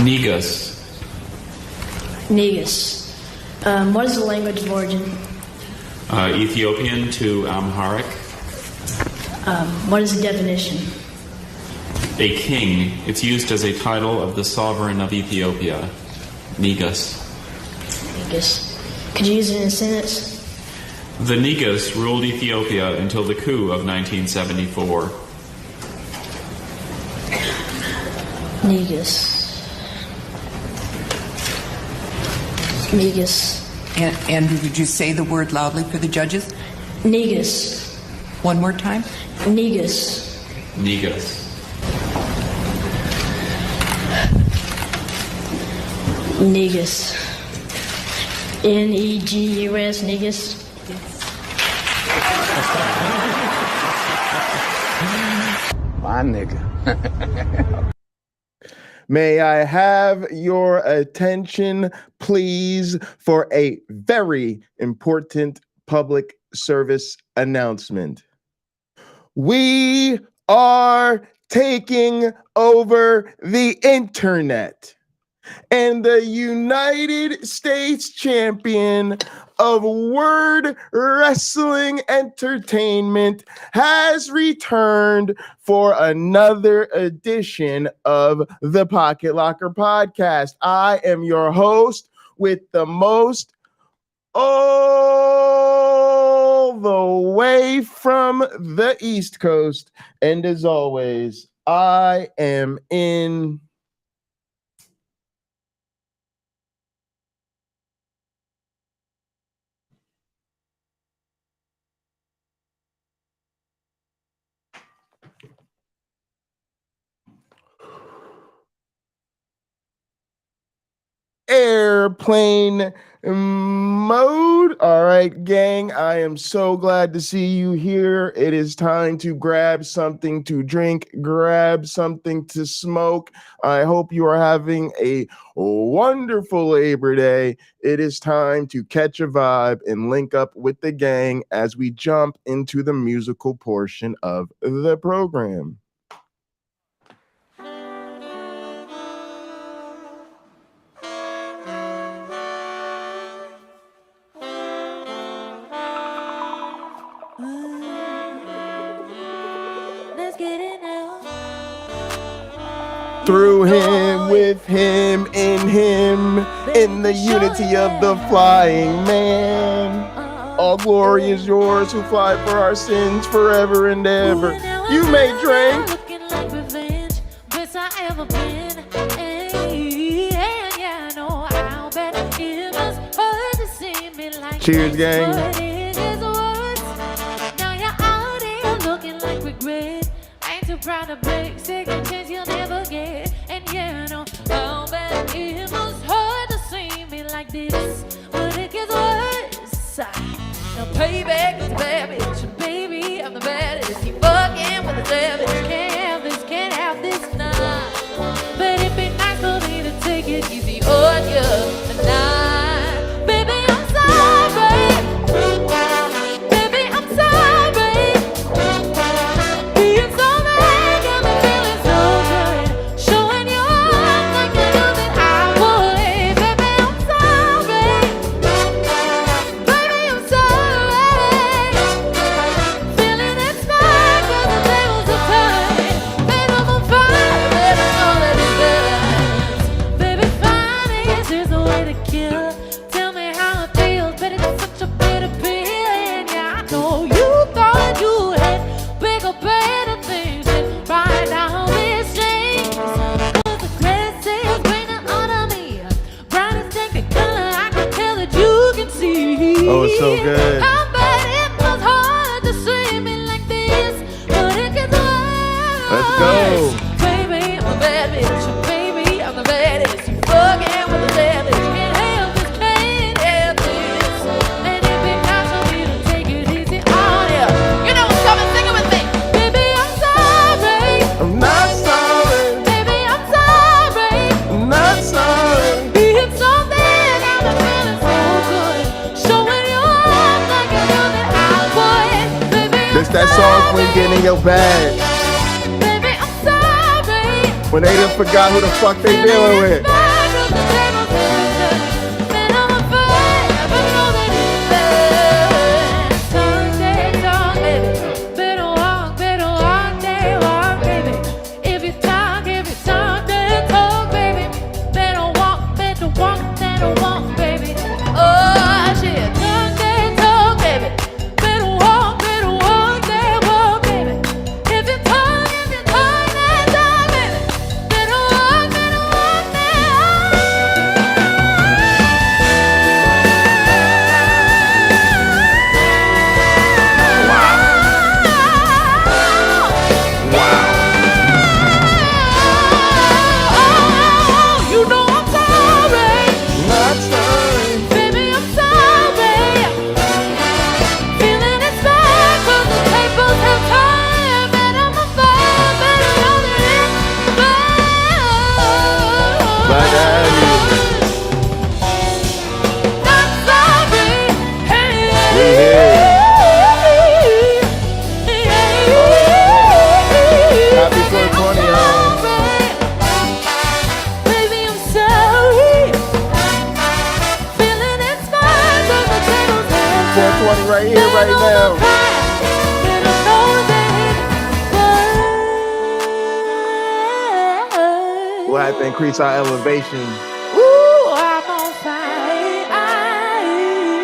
Negus. Negus. What is the language of origin? Ethiopian to Amharic. What is the definition? A king. It's used as a title of the sovereign of Ethiopia. Negus. Negus. Could you use it in a sentence? The Negus ruled Ethiopia until the coup of 1974. Negus. Negus. Andrew, would you say the word loudly for the judges? Negus. One more time. Negus. Negus. Negus. Negus. Negus. My nigga. May I have your attention, please, for a very important public service announcement. We are taking over the internet, and the United States champion of word wrestling entertainment has returned for another edition of the Pocket Locker podcast. I am your host with the most, all the way from the East Coast. And as always, I am in airplane mode. All right, gang, I am so glad to see you here. It is time to grab something to drink, grab something to smoke. I hope you are having a wonderful Labor Day. It is time to catch a vibe and link up with the gang as we jump into the musical portion of the program. Through him, with him, in the unity of the flying man. All glory is yours who fly for our sins forever and ever. You may drink. Looking like revenge, best I ever been. And yeah, I know I'll bet it must hurt to see me like cheers, gang. But it is worse. Now you're out here looking like regret. Ain't too proud to break, second chance you'll never get. And yeah, I know I'll bet it must hurt to see me like this. But it gets worse. Now payback is bad, bitch. Baby, I'm the baddest. You fucking with the savage. Can't have this now. But it'd be nice for me to take it easy on you tonight. Baby, I'm sorry. Baby, I'm sorry. Being so mad got me feeling so good. Showing you off like you knew that I would. Baby, I'm sorry. Baby, I'm sorry. Feeling inspired 'cause the tables are turned. Baby, I'm on fire, but I know that it does. Baby, fine, I guess there's a way to kill. Tell me how it feels, but it's such a bitter feeling. Yeah, I know you thought you had bigger, better things than right now this change. 'Cause the glass is greener under me. Brightest tank color, I can tell that you can see. Oh, it's so good. I bet it was hard to see me like this, but it gets worse. Let's go. Baby, I'm a bad bitch. Baby, I'm the baddest. You fucking with the savage. Can't help this, can't help this. And it'd be nice for me to take it easy on you. You know what's coming, sing it with me. Baby, I'm sorry. I'm not sorry. Baby, I'm sorry. I'm not sorry. Being so bad, I've been feeling so good. Showing you off like you knew that I would. Baby, I'm This that song when sorry. getting your bag. Baby, I'm sorry. When they done forgot who the fuck they dealing with. Right here, right now. We'll have to increase our elevation.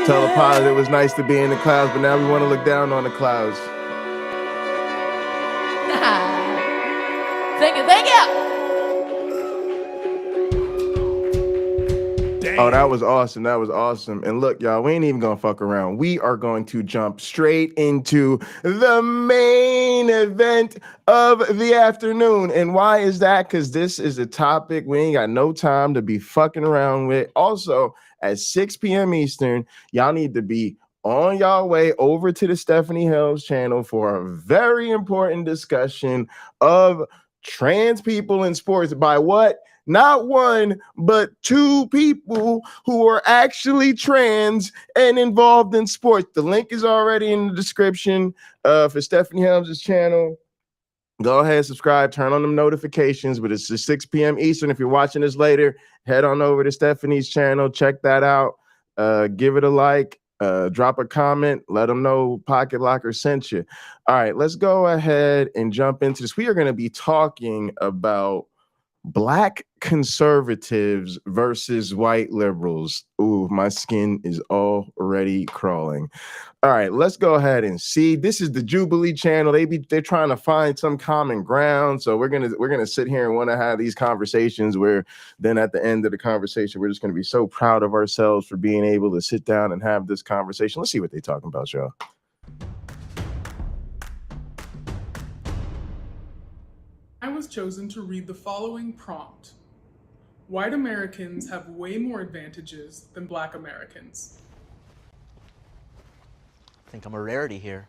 Tell the pilot it was nice to be in the clouds, but now we want to look down on the clouds. Thank you, thank you. Oh, that was awesome. That was awesome. And look, y'all, we ain't even gonna fuck around. We are going to jump straight into the main event of the afternoon. And why is that? Because this is a topic we ain't got no time to be fucking around with. Also, at 6 p.m. Eastern, y'all need to be on y'all way over to the Stephanie Helms channel for a very important discussion of trans people in sports by what? Not one, but two people who are actually trans and involved in sports. The link is already in the description for Stephanie Helms' channel. Go ahead, subscribe, turn on them notifications, but it's 6 p.m. Eastern. If you're watching this later, head on over to Stephanie's channel, check that out, give it a like, drop a comment, let them know Pocket Locker sent you. All right, let's go ahead and jump into this. We are going to be talking about Black conservatives versus white liberals. Ooh, my skin is already crawling. All right, let's go ahead and see. This is the Jubilee channel. They're trying to find some common ground. So we're gonna sit here and want to have these conversations where then at the end of the conversation, we're just gonna be so proud of ourselves for being able to sit down and have this conversation. Let's see what they're talking about, y'all. I was chosen to read the following prompt. White Americans have way more advantages than Black Americans. I think I'm a rarity here.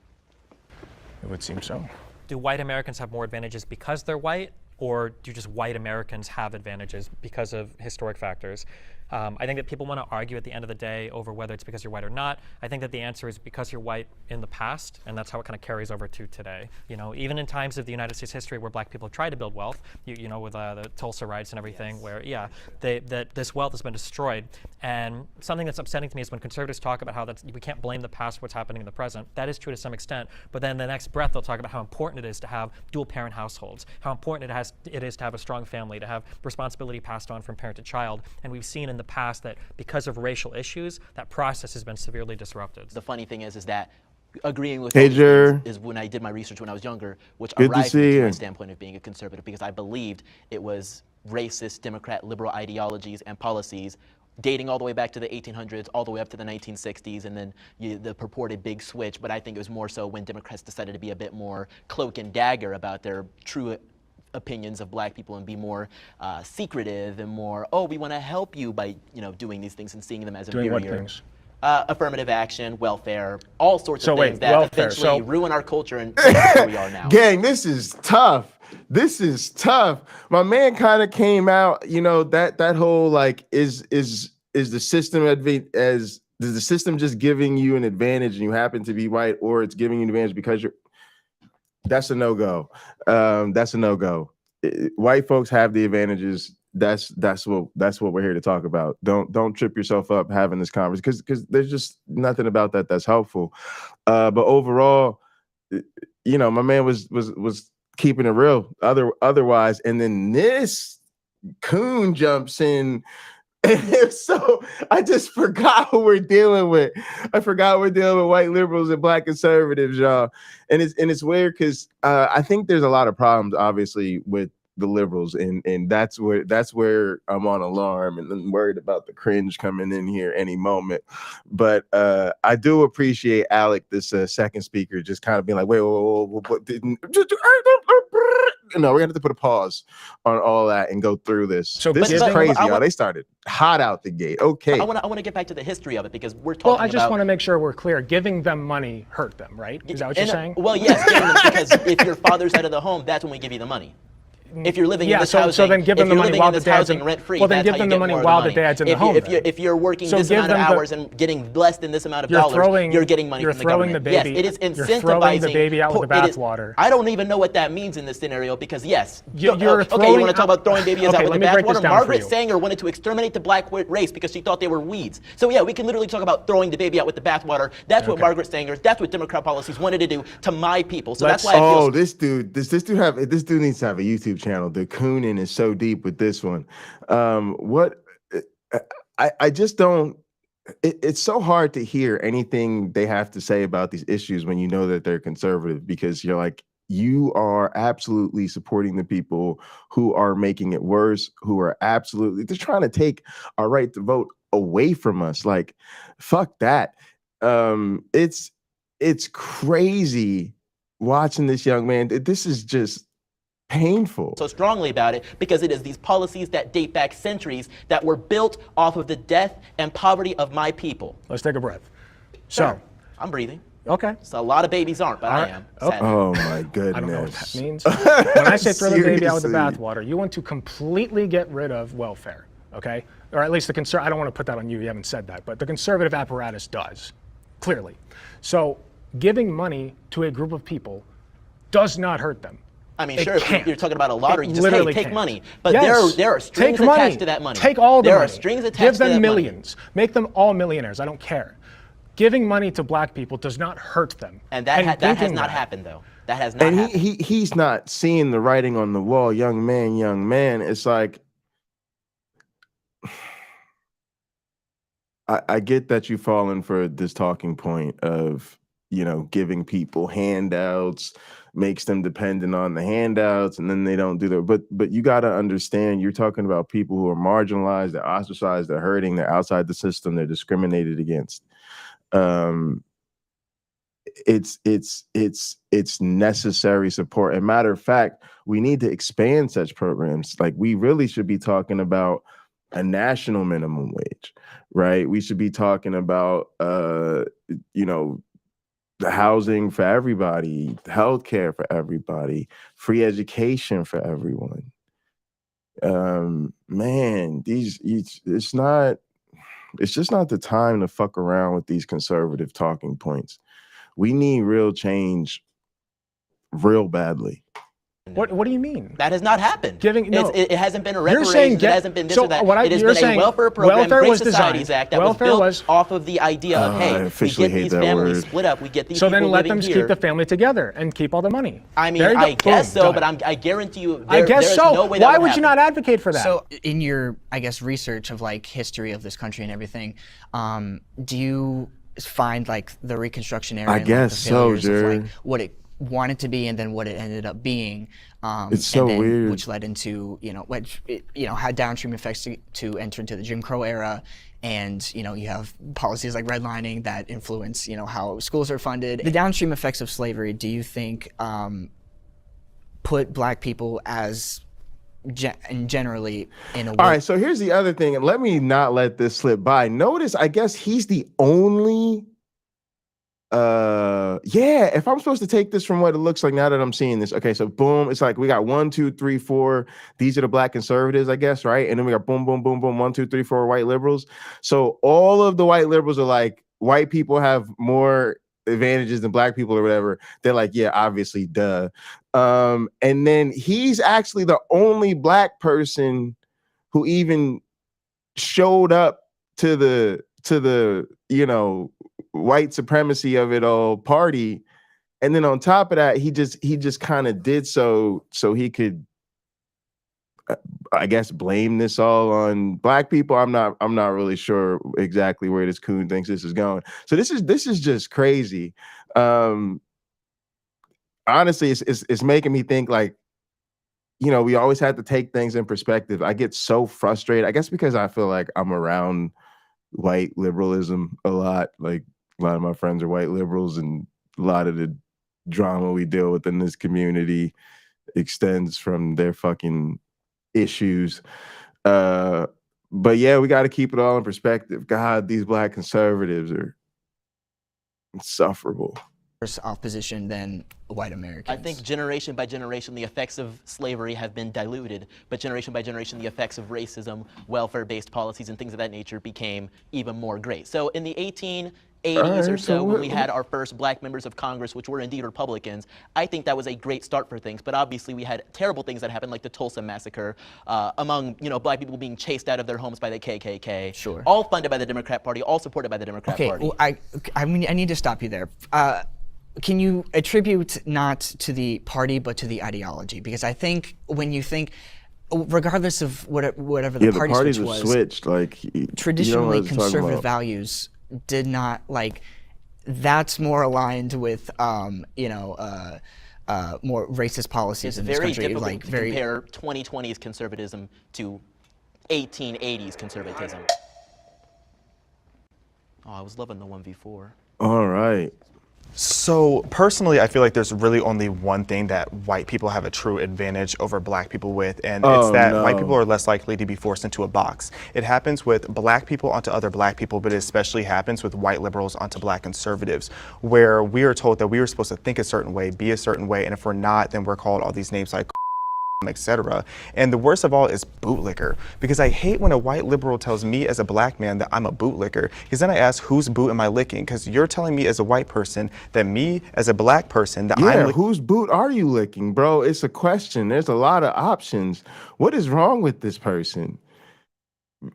It would seem so. Do white Americans have more advantages because they're white, or do just white Americans have advantages because of historic factors? I think that people want to argue at the end of the day over whether it's because you're white or not. I think that the answer is because you're white in the past, and that's how it kind of carries over to today. You know, even in times of the United States history where Black people have tried to build wealth, you know, with the Tulsa riots and everything, where this wealth has been destroyed. And something that's upsetting to me is when conservatives talk about how we can't blame the past for what's happening in the present. That is true to some extent, but then the next breath they'll talk about how important it is to have dual parent households, how important it is to have a strong family, to have responsibility passed on from parent to child. And we've seen in the past that because of racial issues, that process has been severely disrupted. The funny thing is that agreeing with is when I did my research when I was younger, which arrived to my standpoint of being a conservative, because I believed it was racist, Democrat, liberal ideologies and policies dating all the way back to the 1800s, all the way up to the 1960s, and then the purported big switch. But I think it was more so when Democrats decided to be a bit more cloak and dagger about their true opinions of Black people and be more secretive and more, oh, we want to help you by, you know, doing these things and seeing them as inferior. Doing what things? Affirmative action, welfare, all sorts of things that eventually ruin our culture and where we are now. Gang, this is tough. This is tough. My man kind of came out, you know, that whole like is the system does the system just giving you an advantage and you happen to be white, or it's giving you an advantage because you're. That's a no-go. That's a no-go. white folks have the advantages. That's what we're here to talk about. Don't trip yourself up having this conversation because there's just nothing about that that's helpful. But overall, my man was keeping it real. Otherwise, and then this coon jumps in. So I just forgot who we're dealing with. I forgot we're dealing with white liberals and black conservatives, y'all. And it's weird because I think there's a lot of problems, obviously, with the liberals, and that's where I'm on alarm and I'm worried about the cringe coming in here any moment. But I do appreciate Alec, this second speaker, just kind of being like, wait, what didn't? No, we're gonna have to put a pause on all that and go through this. So this is crazy, y'all. They started hot out the gate. Okay. I want to get back to the history of it because we're talking about... Well, I just want to make sure we're clear. Giving them money hurt them, right? Is that what you're saying? Well, yes, giving them, because if your father's out of the home, that's when we give you the money. If you're living in this housing, so then give them the money while the dad's rent-free. Well, then give them the money while the dad's in the home. If you're working this amount of hours and getting less than this amount of dollars, you're getting money from the government. Yes, it is incentivizing. You're throwing the baby out with the bathwater. I don't even know what that means in this scenario because yes, you want to talk about throwing babies out with the bathwater? Margaret Sanger wanted to exterminate the black race because she thought they were weeds. So yeah, we can literally talk about throwing the baby out with the bathwater. That's what Margaret Sanger, that's what Democrat policies wanted to do to my people. So that's why I feel. This dude needs to have a YouTube channel. The coon is so deep with this one. I just don't. It's so hard to hear anything they have to say about these issues when you know that they're conservative, because you're like, you are absolutely supporting the people who are making it worse, who are they're trying to take our right to vote away from us. Like, fuck that. It's crazy watching this young man. This is just painful. So strongly about it because it is these policies that date back centuries that were built off of the death and poverty of my people. Let's take a breath. Sure. So I'm breathing. Okay. So a lot of babies aren't, but I am. Okay. Oh my goodness. I don't know what that means. When I say throw the baby out with the bathwater, you want to completely get rid of welfare, okay? Or at least I don't want to put that on you, you haven't said that, but the conservative apparatus does, clearly. So giving money to a group of people does not hurt them. I mean, sure, if you're talking about a lottery, you just take money. But there are strings attached to that money. Take all the money. There are strings attached to that money. Give them millions. Make them all millionaires. I don't care. Giving money to black people does not hurt them. And that has not happened, though. That has not happened. And he's not seeing the writing on the wall. Young man. It's like, I get that you've fallen for this talking point of, giving people handouts, makes them dependent on the handouts, and then they don't do that. But you got to understand, you're talking about people who are marginalized, they're ostracized, they're hurting, they're outside the system, they're discriminated against. It's necessary support. And matter of fact, we need to expand such programs. Like, we really should be talking about a national minimum wage, right? We should be talking about the housing for everybody, healthcare for everybody, free education for everyone. Man, it's just not the time to fuck around with these conservative talking points. We need real change real badly. What do you mean? That has not happened. It hasn't been a reparations. It hasn't been this or that. It has been a welfare program, Great Societies Act, that was built off of the idea of, hey, we get these families split up, we get these people living here. So then let them keep the family together and keep all the money. I mean, I guess so, but I guarantee you there is no way that would happen. Why would you not advocate for that? So in your, research of history of this country and everything, do you find the Reconstruction era? I guess so, Jerry. What it wanted to be and then what it ended up being, it's so weird, which led into had downstream effects to enter into the Jim Crow era, and you have policies like redlining that influence how schools are funded. The downstream effects of slavery, do you think put black people as generally in a way? All right, so here's the other thing, and let me not let this slip by. Notice, I guess he's the only if I'm supposed to take this from what it looks like now that I'm seeing this, okay, so boom, it's like we got 1, 2, 3, 4. These are the black conservatives, I guess, right? And then we got boom, boom, boom, boom, 1, 2, 3, 4 white liberals. So all of the white liberals are like, white people have more advantages than black people or whatever, they're like, yeah, obviously, duh. And then he's actually the only black person who even showed up to the white supremacy of it all party. And then on top of that, he just kind of did so he could, I guess, blame this all on black people. I'm not really sure exactly where this coon thinks this is going. So this is just crazy. Honestly, it's making me think, like, we always have to take things in perspective. I get so frustrated, I guess because I feel like I'm around white liberalism a lot. Like, a lot of my friends are white liberals, and a lot of the drama we deal with in this community extends from their fucking issues. But yeah, we got to keep it all in perspective. God, these black conservatives are insufferable. Off position than white Americans. I think generation by generation, the effects of slavery have been diluted, but generation by generation, the effects of racism, welfare-based policies, and things of that nature became even more great. So in the 1880s or so, when we had our first black members of Congress, which were indeed Republicans, I think that was a great start for things. But obviously, we had terrible things that happened, like the Tulsa massacre, among black people being chased out of their homes by the KKK. Sure. All funded by the Democrat Party, all supported by the Democrat Party. Well, I mean, I need to stop you there. Can you attribute not to the party, but to the ideology? Because I think when you think, regardless of whatever the party switch was, switched, like, traditionally conservative values did not, like, that's more aligned with, more racist policies in this country. It's very difficult like, to compare 2020's conservatism to 1880s conservatism. Oh, I was loving the 1v4. All right. So personally, I feel like there's really only one thing that white people have a true advantage over black people with, and it's that white people are less likely to be forced into a box. It happens with black people onto other black people, but it especially happens with white liberals onto black conservatives, where we are told that we are supposed to think a certain way, be a certain way, and if we're not, then we're called all these names like etc. And the worst of all is bootlicker, because I hate when a white liberal tells me as a black man that I'm a bootlicker, because then I ask, whose boot am I licking? Because you're telling me as a white person that me as a black person that I'm whose boot are you licking, bro? It's a question. There's a lot of options. What is wrong with this person?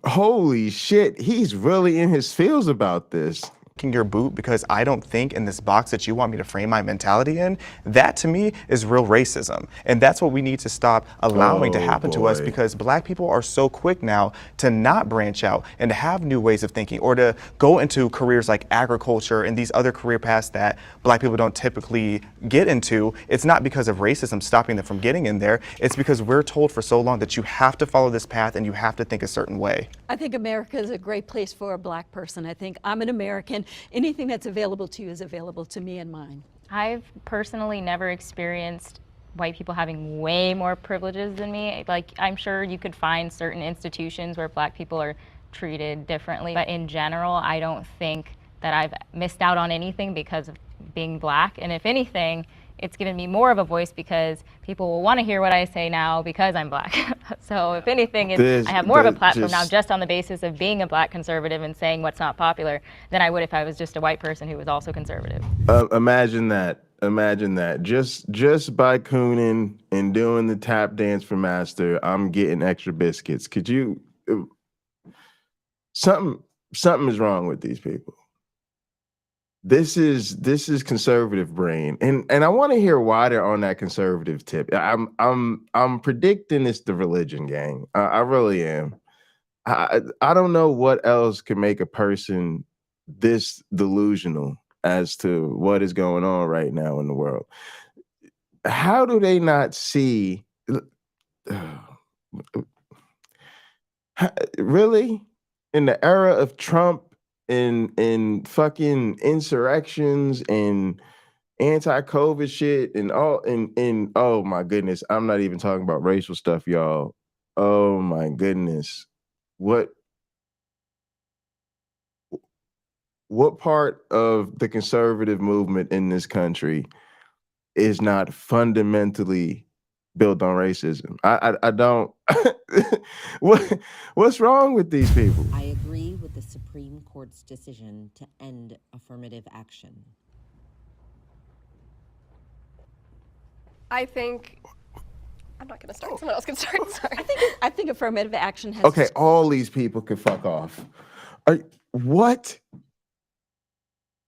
Holy shit, he's really in his feels about this. Your boot because I don't think in this box that you want me to frame my mentality in. That to me is real racism, and that's what we need to stop allowing to happen to us, because black people are so quick now to not branch out and to have new ways of thinking, or to go into careers like agriculture and these other career paths that black people don't typically get into. It's not because of racism stopping them from getting in there. It's because we're told for so long that you have to follow this path and you have to think a certain way. I think America is a great place for a black person. I think I'm an American. Anything that's available to you is available to me and mine. I've personally never experienced white people having way more privileges than me. Like, I'm sure you could find certain institutions where black people are treated differently, but in general, I don't think that I've missed out on anything because of being black. And if anything, it's given me more of a voice because people will want to hear what I say now because I'm black. So if anything, I have more of a platform now just on the basis of being a black conservative and saying what's not popular than I would if I was just a white person who was also conservative. Imagine that. Imagine that. Just by cooning and doing the tap dance for Master, I'm getting extra biscuits. Could you? Something is wrong with these people. This is conservative brain, and I want to hear why they're on that conservative tip. I'm predicting it's the religion gang. I really am. I don't know what else can make a person this delusional as to what is going on right now in the world. How do they not see? Really, in the era of Trump, in fucking insurrections and anti-COVID shit and all, and oh my goodness, I'm not even talking about racial stuff, y'all. Oh my goodness. What part of the conservative movement in this country is not fundamentally built on racism? I don't. What's wrong with these people? I agree with the Supreme Court's decision to end affirmative action. I think I'm not gonna start. Someone else can start. Sorry. I think affirmative action has. Okay, all these people can fuck off. What?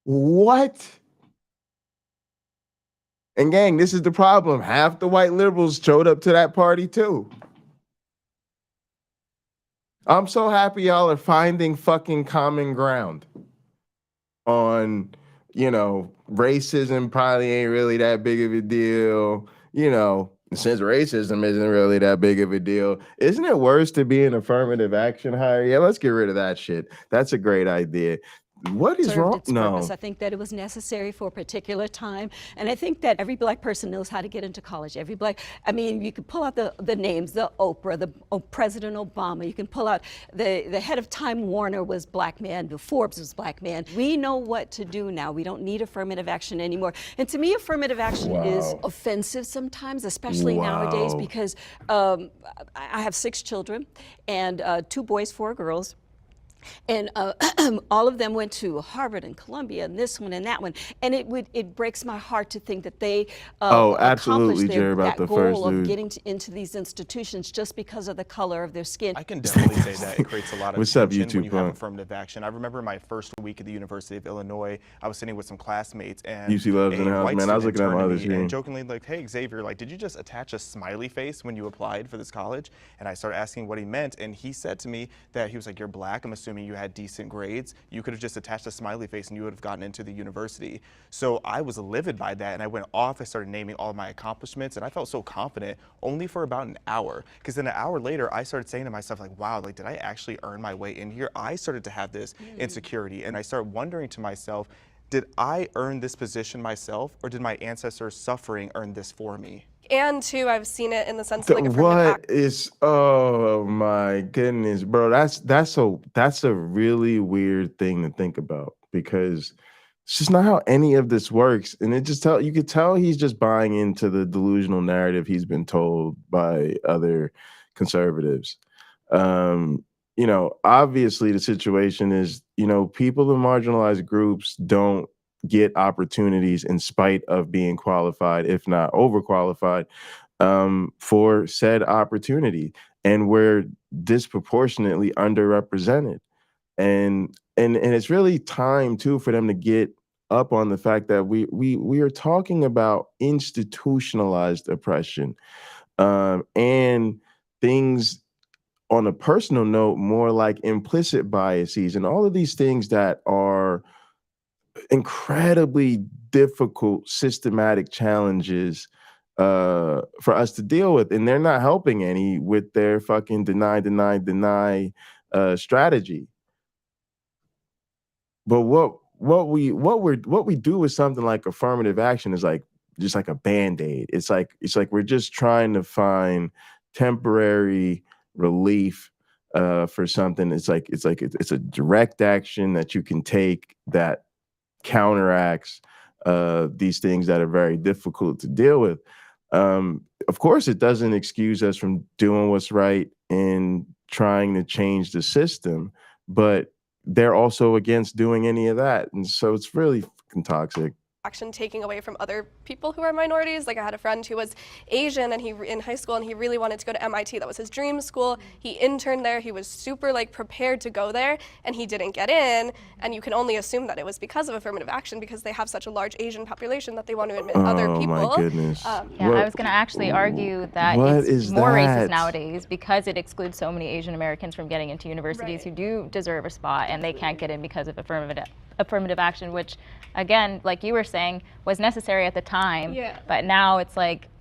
What? And gang, this is the problem. Half the white liberals showed up to that party too. I'm so happy y'all are finding fucking common ground on, racism probably ain't really that big of a deal. Since racism isn't really that big of a deal, isn't it worse to be an affirmative action hire? Yeah, let's get rid of that shit. That's a great idea. What is wrong? Its purpose. I think that it was necessary for a particular time, and I think that every black person knows how to get into college. You could pull out the names, the Oprah, President Obama. You can pull out the head of Time Warner was black man, the Forbes was black man. We know what to do now. We don't need affirmative action anymore. And to me, affirmative action is offensive sometimes, especially nowadays, because I have 6 children and 2 boys, 4 girls. And all of them went to Harvard and Columbia and this one and that one. And it breaks my heart to think that they accomplished that goal of getting into these institutions just because of the color of their skin. I can definitely say that it creates a lot of What's up, tension YouTube when you have affirmative action. I remember my first week at the University of Illinois, I was sitting with some classmates and UC loves in the house, man. I was looking at my other screen. And jokingly like, hey, Xavier, did you just attach a smiley face when you applied for this college? And I started asking what he meant. And he said to me that he was like, you're black. I'm assuming you had decent grades. You could have just attached a smiley face and you would have gotten into the university. So I was livid by that, and I went off. I started naming all of my accomplishments, and I felt so confident only for about an hour. Because then an hour later, I started saying to myself, wow, did I actually earn my way in here? I started to have this insecurity, and I started wondering to myself, did I earn this position myself, or did my ancestors' suffering earn this for me? And two, I've seen it in the sense of affirmative action. Oh my goodness, bro. That's a really weird thing to think about, because it's just not how any of this works. And you could tell he's just buying into the delusional narrative he's been told by other conservatives. Obviously the situation is, people in marginalized groups don't get opportunities in spite of being qualified, if not overqualified, for said opportunity. And we're disproportionately underrepresented. And it's really time too for them to get up on the fact that we are talking about institutionalized oppression, and things on a personal note, more like implicit biases and all of these things that are incredibly difficult systematic challenges for us to deal with, and they're not helping any with their fucking deny strategy. But what we do with something like affirmative action is just like a band-aid. It's like we're just trying to find temporary relief for something. It's a direct action that you can take that counteracts these things that are very difficult to deal with. Of course, it doesn't excuse us from doing what's right and trying to change the system, but they're also against doing any of that. And so it's really fucking toxic. Action taking away from other people who are minorities. I had a friend who was Asian and he in high school and he really wanted to go to MIT. That was his dream school. He interned there. He was super prepared to go there and he didn't get in. And you can only assume that it was because of affirmative action, because they have such a large Asian population that they want to admit other people. Oh my goodness. I was going to actually argue that it's more racist nowadays because it excludes so many Asian Americans from getting into universities who do deserve a spot, and they can't get in because of affirmative action, which again, like you were saying, was necessary at the time. But now it's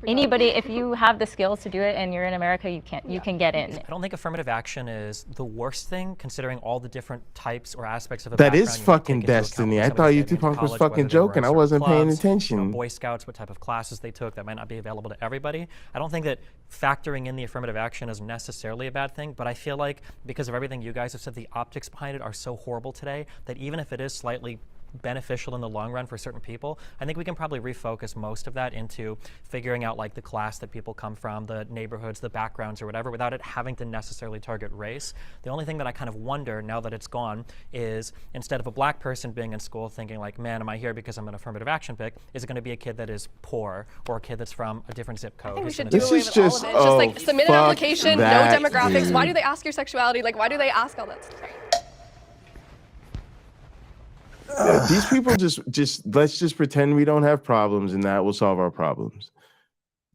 anybody, if you have the skills to do it and you're in America, you can get in. I don't think affirmative action is the worst thing, considering all the different types or aspects of a that is fucking destiny. I thought YouTube Punk was fucking joking. I wasn't paying attention. Boy Scouts, what type of classes they took, that might not be available to everybody. I don't think that factoring in the affirmative action is necessarily a bad thing, but I feel like because of everything you guys have said, the optics behind it are so horrible today that even if it is slightly beneficial in the long run for certain people, I think we can probably refocus most of that into figuring out like the class that people come from, the neighborhoods, the backgrounds or whatever, without it having to necessarily target race. The only thing that I kind of wonder now that it's gone is instead of a black person being in school thinking like, man, am I here because I'm an affirmative action pick, is it going to be a kid that is poor or a kid that's from a different zip code? I think we should do away with all of it. Just like submit an application, no demographics. Why do they ask your sexuality? Like, why do they ask all that stuff? These people just let's just pretend we don't have problems and that will solve our problems.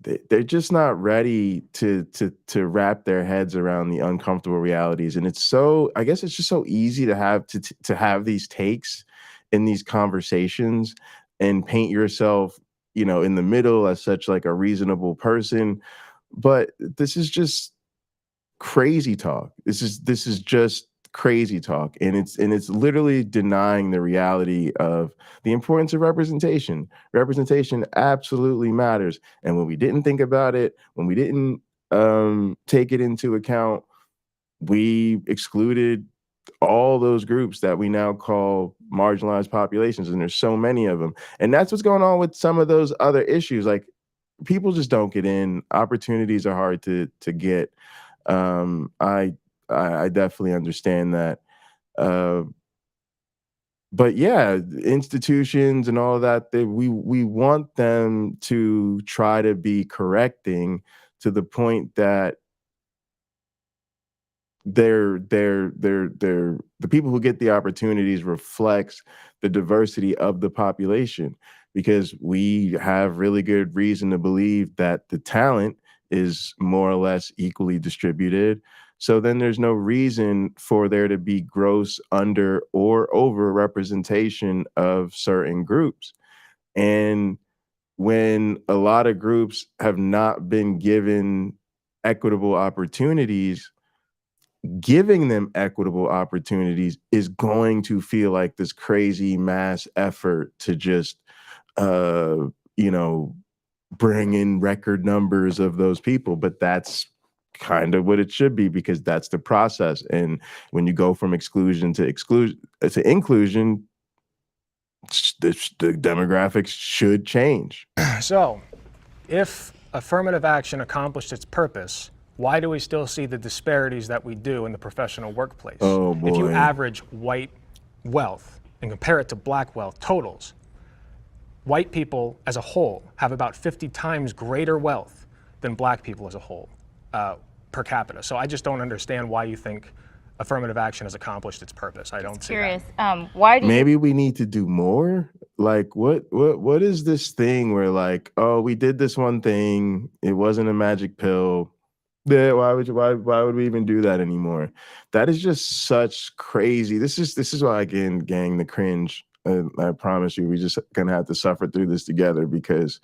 They're just not ready to wrap their heads around the uncomfortable realities. And it's so, I guess it's just so easy to have these takes in these conversations and paint yourself, in the middle as such like a reasonable person. But this is just crazy talk. This is just crazy talk, and it's literally denying the reality of the importance of representation. Representation absolutely matters, and when we didn't think about it, when we didn't take it into account, we excluded all those groups that we now call marginalized populations, and there's so many of them. And that's what's going on with some of those other issues. Like, people just don't get in. Opportunities are hard to get. I definitely understand that. But yeah, institutions and all of that, we want them to try to be correcting to the point that the people who get the opportunities reflects the diversity of the population, because we have really good reason to believe that the talent is more or less equally distributed. So then there's no reason for there to be gross under or over representation of certain groups. And when a lot of groups have not been given equitable opportunities, giving them equitable opportunities is going to feel like this crazy mass effort to just, bring in record numbers of those people. But that's kind of what it should be, because that's the process. And when you go from exclusion to inclusion, the demographics should change. So, if affirmative action accomplished its purpose, why do we still see the disparities that we do in the professional workplace? Oh, boy. If you average white wealth and compare it to black wealth totals, white people as a whole have about 50 times greater wealth than black people as a whole per capita. So I just don't understand why you think affirmative action has accomplished its purpose. I don't see that. Curious. Why do Maybe we need to do more? Like, what is this thing where like, oh, we did this one thing, it wasn't a magic pill. Yeah, why would we even do that anymore? That is just such crazy. This is why, again, gang, the cringe. I promise you, we just gonna have to suffer through this together, because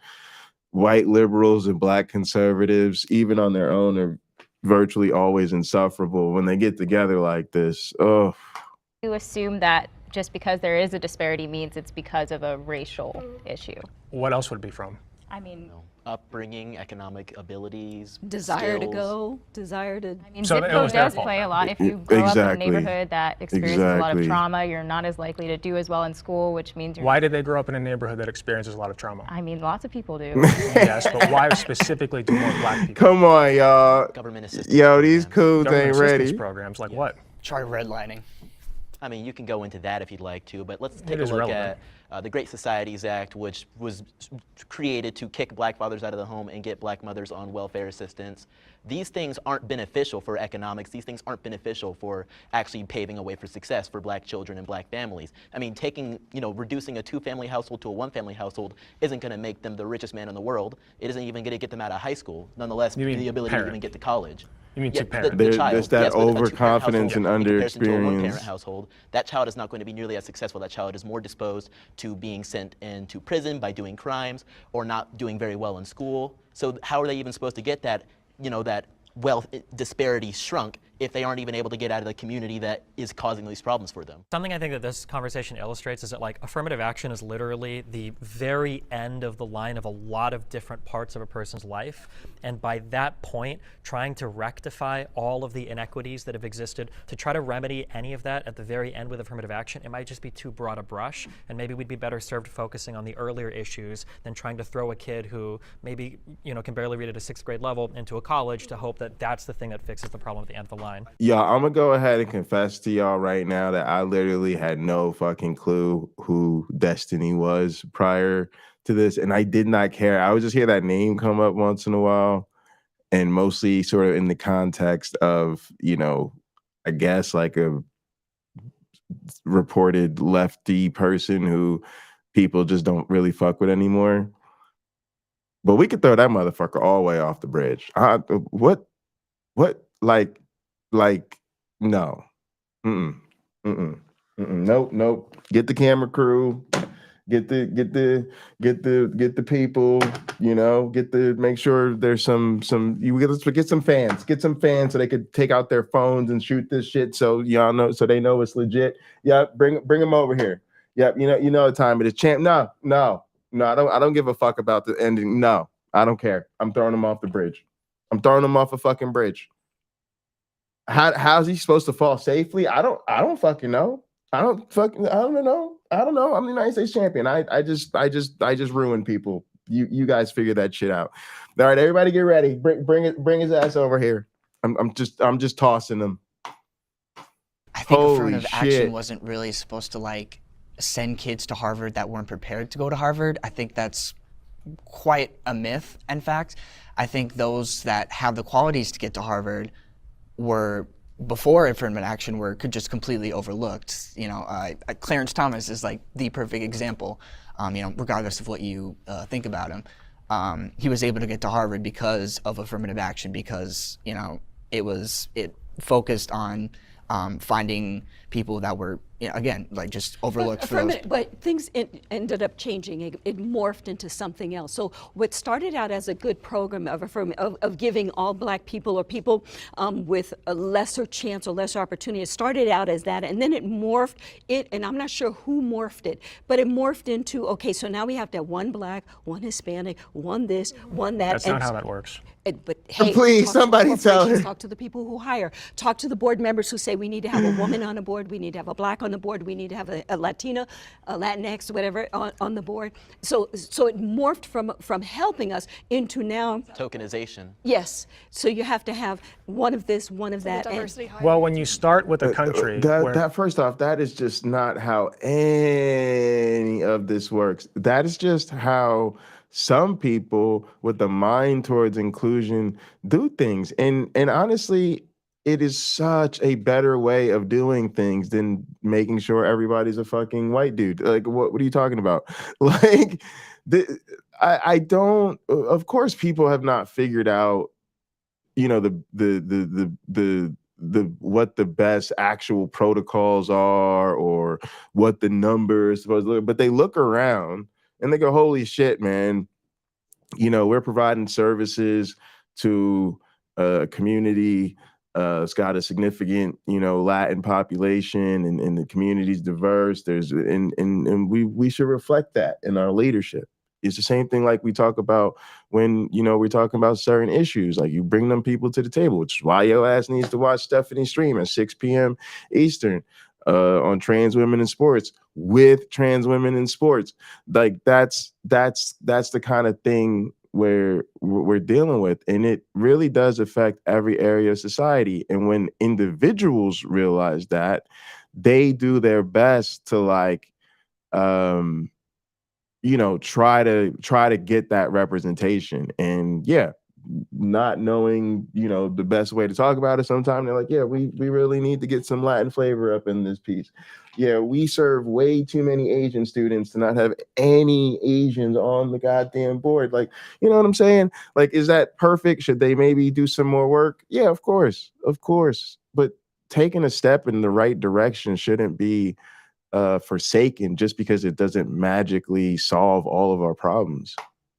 white liberals and black conservatives, even on their own, are virtually always insufferable. When they get together like this, oh. you assume that just because there is a disparity means it's because of a racial issue? What else would it be from? I mean, upbringing, economic abilities, desire skills. to go, desire to. I mean, zip code does play a lot. If you grow up in a neighborhood that experiences a lot of trauma, you're not as likely to do as well in school, which means you're. Why did they grow up in a neighborhood that experiences a lot of trauma? I mean, lots of people do. Yes, but why specifically do more black people? Come on, y'all. Government assistance. Yo, these coons Government ain't assistance ready. Programs like what? Try redlining. I mean, you can go into that if you'd like to, but let's take It a is look relevant. at the Great Societies Act, which was created to kick black fathers out of the home and get black mothers on welfare assistance. These things aren't beneficial for economics. These things aren't beneficial for actually paving a way for success for black children and black families. I mean, reducing a two-family household to a one-family household isn't going to make them the richest man in the world. It isn't even going to get them out of high school. Nonetheless, the ability to even get to college. You mean two parents? There's that overconfidence and in comparison to a underexperience. one-parent household, that child is not going to be nearly as successful. That child is more disposed to being sent into prison by doing crimes or not doing very well in school. So how are they even supposed to get that, that wealth disparity shrunk if they aren't even able to get out of the community that is causing these problems for them. Something I think that this conversation illustrates is that like affirmative action is literally the very end of the line of a lot of different parts of a person's life. And by that point, trying to rectify all of the inequities that have existed, to try to remedy any of that at the very end with affirmative action, it might just be too broad a brush. And maybe we'd be better served focusing on the earlier issues than trying to throw a kid who maybe, you know, can barely read at a 6th grade level into a college to hope that that's the thing that fixes the problem at the end of the line. Y'all, I'm gonna go ahead and confess to y'all right now that I literally had no fucking clue who Destiny was prior to this, and I did not care. I would just hear that name come up once in a while, and mostly sort of in the context of, you know, I guess like a reported lefty person who people just don't really fuck with anymore. But we could throw that motherfucker all the way off the bridge. What, like, no. Nope. Get the camera crew. Get the people, you know, make sure there's get some fans so they could take out their phones and shoot this shit so y'all know, so they know it's legit. Yeah, bring them over here. Yep, you know the time it is. Champ, no, I don't give a fuck about the ending. No, I don't care. I'm throwing them off the bridge. I'm throwing them off a fucking bridge. How's he supposed to fall safely? I don't fucking know. I don't know. I'm the United States champion. I just ruin people. You guys figure that shit out. All right, everybody get ready. Bring his ass over here. I'm just tossing him. I think affirmative action wasn't really supposed to like send kids to Harvard that weren't prepared to go to Harvard. I think that's quite a myth. In fact, I think those that have the qualities to get to Harvard were, before affirmative action, could just completely overlooked. You know, Clarence Thomas is like the perfect example. You know, regardless of what you think about him, he was able to get to Harvard because of affirmative action, because, you know, it focused on finding people that were, you know, again, like just overlooked. But things ended up changing. It morphed into something else. So what started out as a good program of giving all black people or people with a lesser chance or lesser opportunity, it started out as that, and then it morphed and I'm not sure who morphed it, but it morphed into, okay, so now we have to have one black, one Hispanic, one this, one that. That's not how that works. But hey, please, somebody tell her. Talk to the people who hire. Talk to the board members who say we need to have a woman on the board, we need to have a black on the board, we need to have a Latina, a Latinx, whatever on the board. So it morphed from helping us into now tokenization. Yes. So you have to have one of this, one of that. Well, when you start with a country, that first off, that is just not how any of this works. That is just how some people with a mind towards inclusion do things. And honestly, it is such a better way of doing things than making sure everybody's a fucking white dude. Like, what are you talking about? Like, I don't. Of course, people have not figured out, you know, the what the best actual protocols are or what the numbers supposed to look. But they look around and they go, "Holy shit, man! You know, we're providing services to a community." It's got a significant, you know, Latin population, and the community's diverse. And we should reflect that in our leadership. It's the same thing like we talk about when, you know, we're talking about certain issues. Like, you bring them people to the table, which is why your ass needs to watch Stephanie's stream at 6 p.m. Eastern on trans women in sports, with trans women in sports. Like, that's the kind of thing where we're dealing with, and it really does affect every area of society. And when individuals realize that, they do their best to, like, you know, try to get that representation. And yeah, not knowing, you know, the best way to talk about it, sometimes they're like, yeah, we really need to get some Latin flavor up in this piece. Yeah, we serve way too many Asian students to not have any Asians on the goddamn board. Like, you know what I'm saying? Like, is that perfect? Should they maybe do some more work? Yeah, of course. But taking a step in the right direction shouldn't be forsaken just because it doesn't magically solve all of our problems.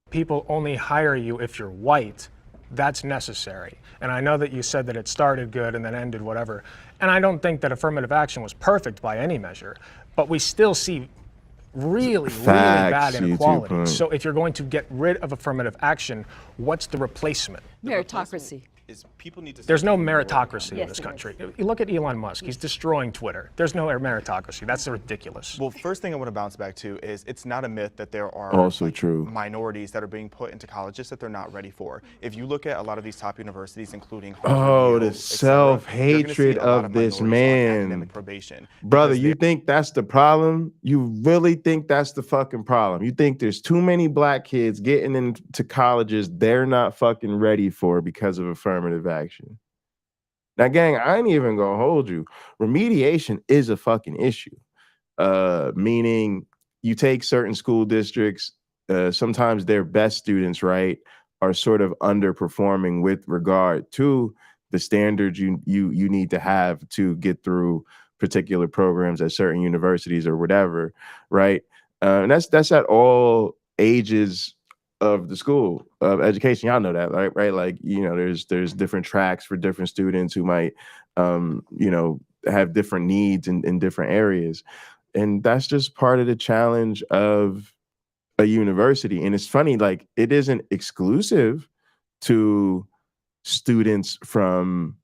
People only hire you if you're white. That's necessary. And I know that you said that it started good and then ended whatever. And I don't think that affirmative action was perfect by any measure, but we still see really bad inequality. So if you're going to get rid of affirmative action, what's the replacement? Meritocracy. There's no meritocracy in this country. You look at Elon Musk, he's destroying Twitter. There's no meritocracy. That's ridiculous. Well, first thing I want to bounce back to is it's not a myth that there are also true minorities that are being put into colleges that they're not ready for. If you look at a lot of these top universities, including the self-hatred of this man. Brother, you think that's the problem? You really think that's the fucking problem? You think there's too many black kids getting into colleges they're not fucking ready for because of affirmative action? Now, gang, I ain't even gonna hold you. Remediation is a fucking issue. Meaning you take certain school districts, sometimes their best students, right, are sort of underperforming with regard to the standards you need to have to get through particular programs at certain universities or whatever, right? And that's at all ages of the school of education. Y'all know that, right? Like, there's different tracks for different students who might, have different needs in different areas. And that's just part of the challenge of a university. And it's funny, like, it isn't exclusive to students from,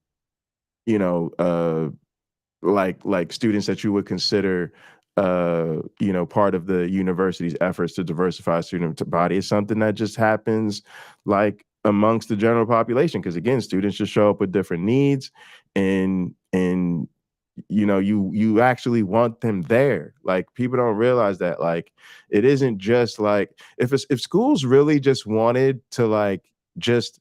like students that you would consider part of the university's efforts to diversify student body. Is something that just happens like amongst the general population. Because again, students just show up with different needs, and you actually want them there. Like, people don't realize that, like, it isn't just like, if schools really just wanted to like just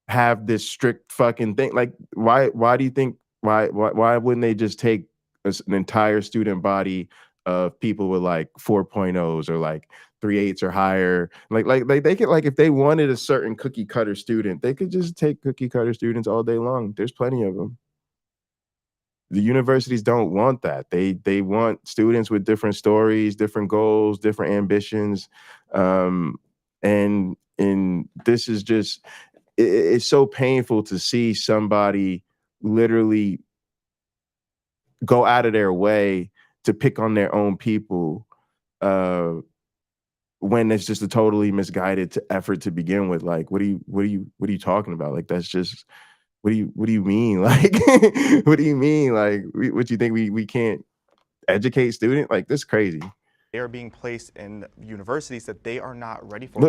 have this strict fucking thing, like, why do you think why wouldn't they just take an entire student body of people with like 4.0s or like 3.8s or higher? Like they could, like, if they wanted a certain cookie cutter student, they could just take cookie cutter students all day long. There's plenty of them. The universities don't want that. They want students with different stories, different goals, different ambitions. And this is just, it's so painful to see somebody literally go out of their way to pick on their own people when it's just a totally misguided effort to begin with. Like, what are you talking about? Like, that's just, what do you mean? Like, what do you mean? Like, what do you think we can't educate students? Like, this is crazy. They are being placed in universities that they are not ready for.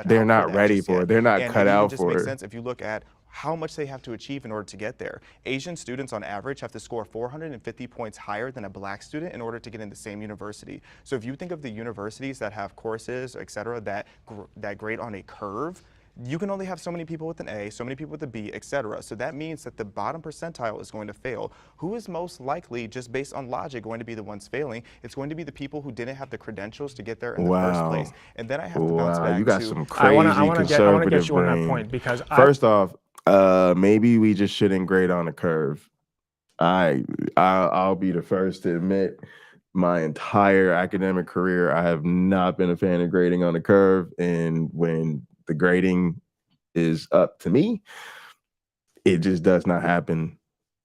They're not ready for it. They're not cut out for it. It just makes sense if you look at how much they have to achieve in order to get there. Asian students on average have to score 450 points higher than a black student in order to get in the same university. So if you think of the universities that have courses, et cetera, that grade on a curve, you can only have so many people with an A, so many people with a B, et cetera. So that means that the bottom percentile is going to fail. Who is most likely, just based on logic, going to be the ones failing? It's going to be the people who didn't have the credentials to get there in the first place. And then I have to bounce back you got to, some crazy conservative I want to get you brain. on that point, because first off, maybe we just shouldn't grade on a curve. I'll be the first to admit, my entire academic career, I have not been a fan of grading on a curve. And when the grading is up to me, it just does not happen.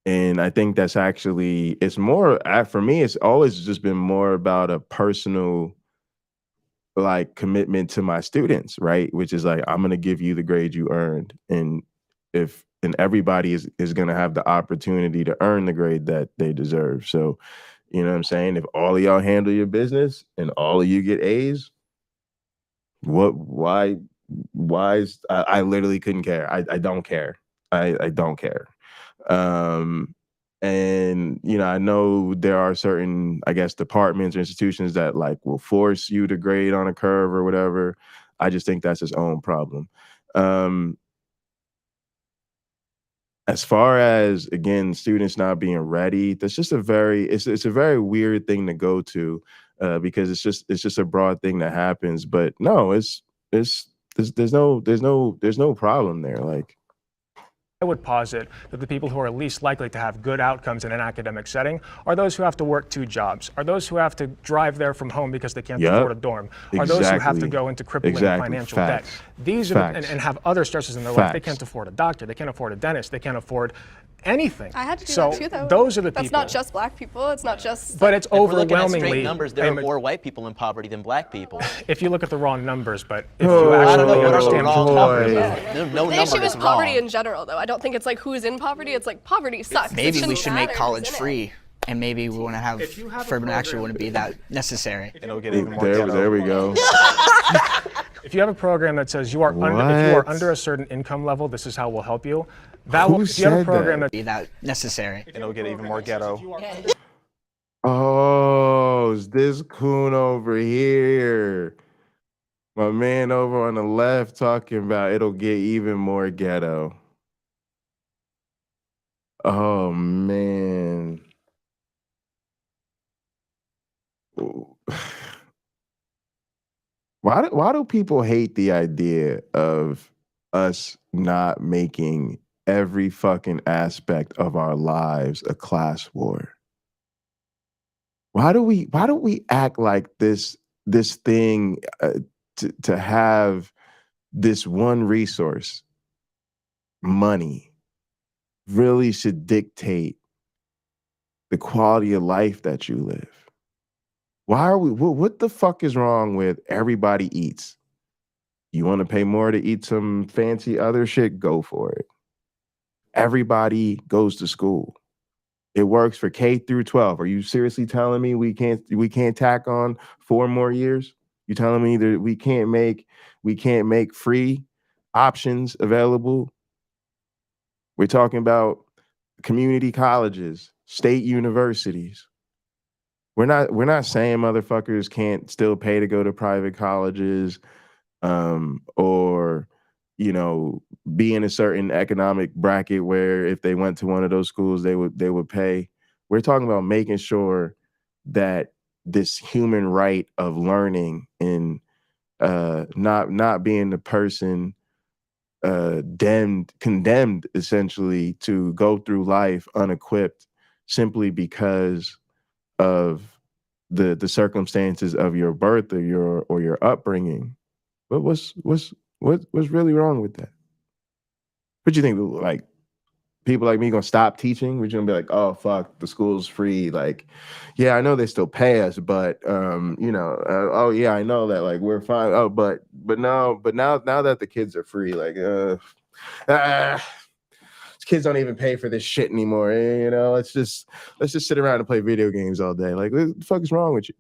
And I think that's actually, it's more, for me, it's always just been more about a personal like commitment to my students, right? Which is like, I'm going to give you the grade you earned. And everybody is going to have the opportunity to earn the grade that they deserve. So, you know what I'm saying? If all of y'all handle your business and all of you get A's, why is, I literally couldn't care. I don't care. I don't care. And, I know there are certain, I guess, departments or institutions that like will force you to grade on a curve or whatever. I just think that's its own problem. As far as, again, students not being ready, that's just it's a very weird thing to go to, because it's just a broad thing that happens. But no, there's no problem there. Like, I would posit that the people who are least likely to have good outcomes in an academic setting are those who have to work 2 jobs, are those who have to drive there from home because they can't afford a dorm, are those who have to go into crippling financial debt. These are and have other stresses in their life. They can't afford a doctor, they can't afford a dentist, they can't afford anything. I had to do so that too, though. Those are the That's people. not just black people. It's not just. But it's If we're looking at overwhelmingly. straight numbers, there are more white people in poverty than black people. If you look at the raw numbers, but if you actually understand wrong numbers. No the issue is poverty in general, though. I don't think it's like who's in poverty. It's like poverty sucks. Maybe we should make college free. And maybe we want to have affirmative action wouldn't be that necessary. It'll get even more ghetto. There we go. If you have a program that says if you are under a certain income level, this is how we'll help you. If you have a program that be that necessary. It'll get even more ghetto. Oh, it's this coon over here. My man over on the left talking about it'll get even more ghetto. Oh man. Why do people hate the idea of us not making every fucking aspect of our lives a class war? Why do we act like this thing to have this one resource, money, really should dictate the quality of life that you live? Why are we, what the fuck is wrong with everybody eats? You want to pay more to eat some fancy other shit? Go for it. Everybody goes to school. It works for K through 12. Are you seriously telling me we can't tack on 4 more years? You telling me that we can't make free options available? We're talking about community colleges, state universities. We're not saying motherfuckers can't still pay to go to private colleges, or be in a certain economic bracket where if they went to one of those schools they would pay. We're talking about making sure that this human right of learning and not being the person condemned essentially to go through life unequipped simply because of the circumstances of your birth or your upbringing. But what's really wrong with that? What do you think? Like, people like me gonna stop teaching? We're gonna be like, oh fuck, the school's free. Like, yeah, I know they still pay us, but oh yeah, I know that. Like, we're fine. Oh, but now that the kids are free, like, kids don't even pay for this shit anymore. Let's just sit around and play video games all day. Like, what the fuck is wrong with you?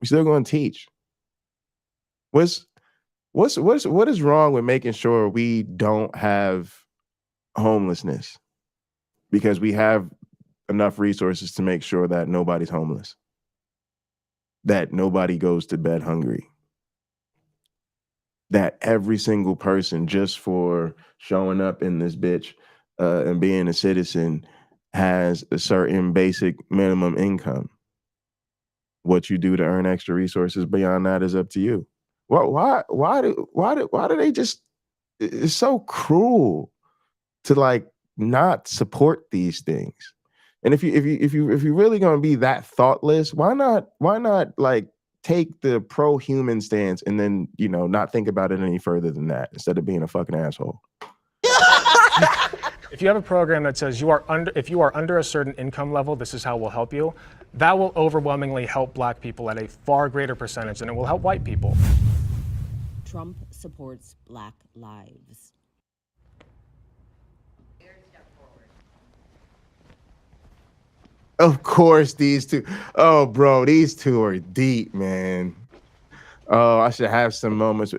We still gonna teach. What is wrong with making sure we don't have homelessness because we have enough resources to make sure that nobody's homeless, that nobody goes to bed hungry, that every single person, just for showing up in this bitch and being a citizen, has a certain basic minimum income. What you do to earn extra resources beyond that is up to you. Why do they just? It's so cruel to like not support these things. And if you're really gonna be that thoughtless, why not like take the pro-human stance and then not think about it any further than that instead of being a fucking asshole? If you have a program that says if you are under a certain income level, this is how we'll help you, that will overwhelmingly help black people at a far greater percentage than it will help white people. Trump supports Black lives. Of course, these two. Oh, bro, these two are deep, man. Oh, I should have some moments.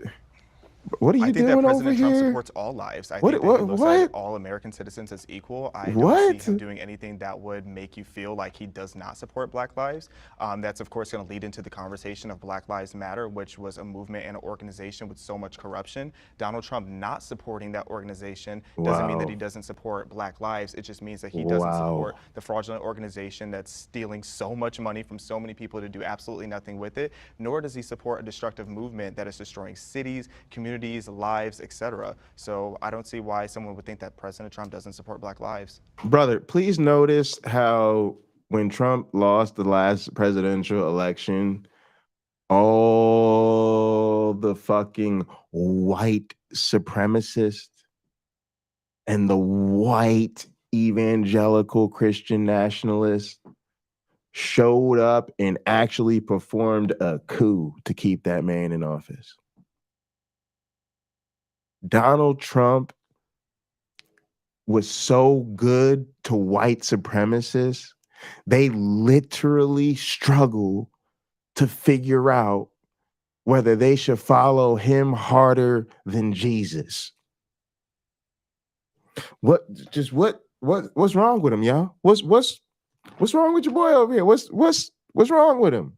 What are you doing over here? I think that President Trump supports all lives. I think that he looks at all American citizens as equal. I don't see him doing anything that would make you feel like he does not support Black lives. That's, of course, going to lead into the conversation of Black Lives Matter, which was a movement and an organization with so much corruption. Donald Trump not supporting that organization doesn't mean that he doesn't support Black lives. It just means that he doesn't support the fraudulent organization that's stealing so much money from so many people to do absolutely nothing with it, nor does he support a destructive movement that is destroying cities, communities, communities, lives, etc. So I don't see why someone would think that President Trump doesn't support Black lives. Brother, please notice how when Trump lost the last presidential election, all the fucking white supremacists and the white evangelical Christian nationalists showed up and actually performed a coup to keep that man in office. Donald Trump was so good to white supremacists, they literally struggle to figure out whether they should follow him harder than Jesus. What's wrong with him, y'all? What's wrong with your boy over here? What's wrong with him?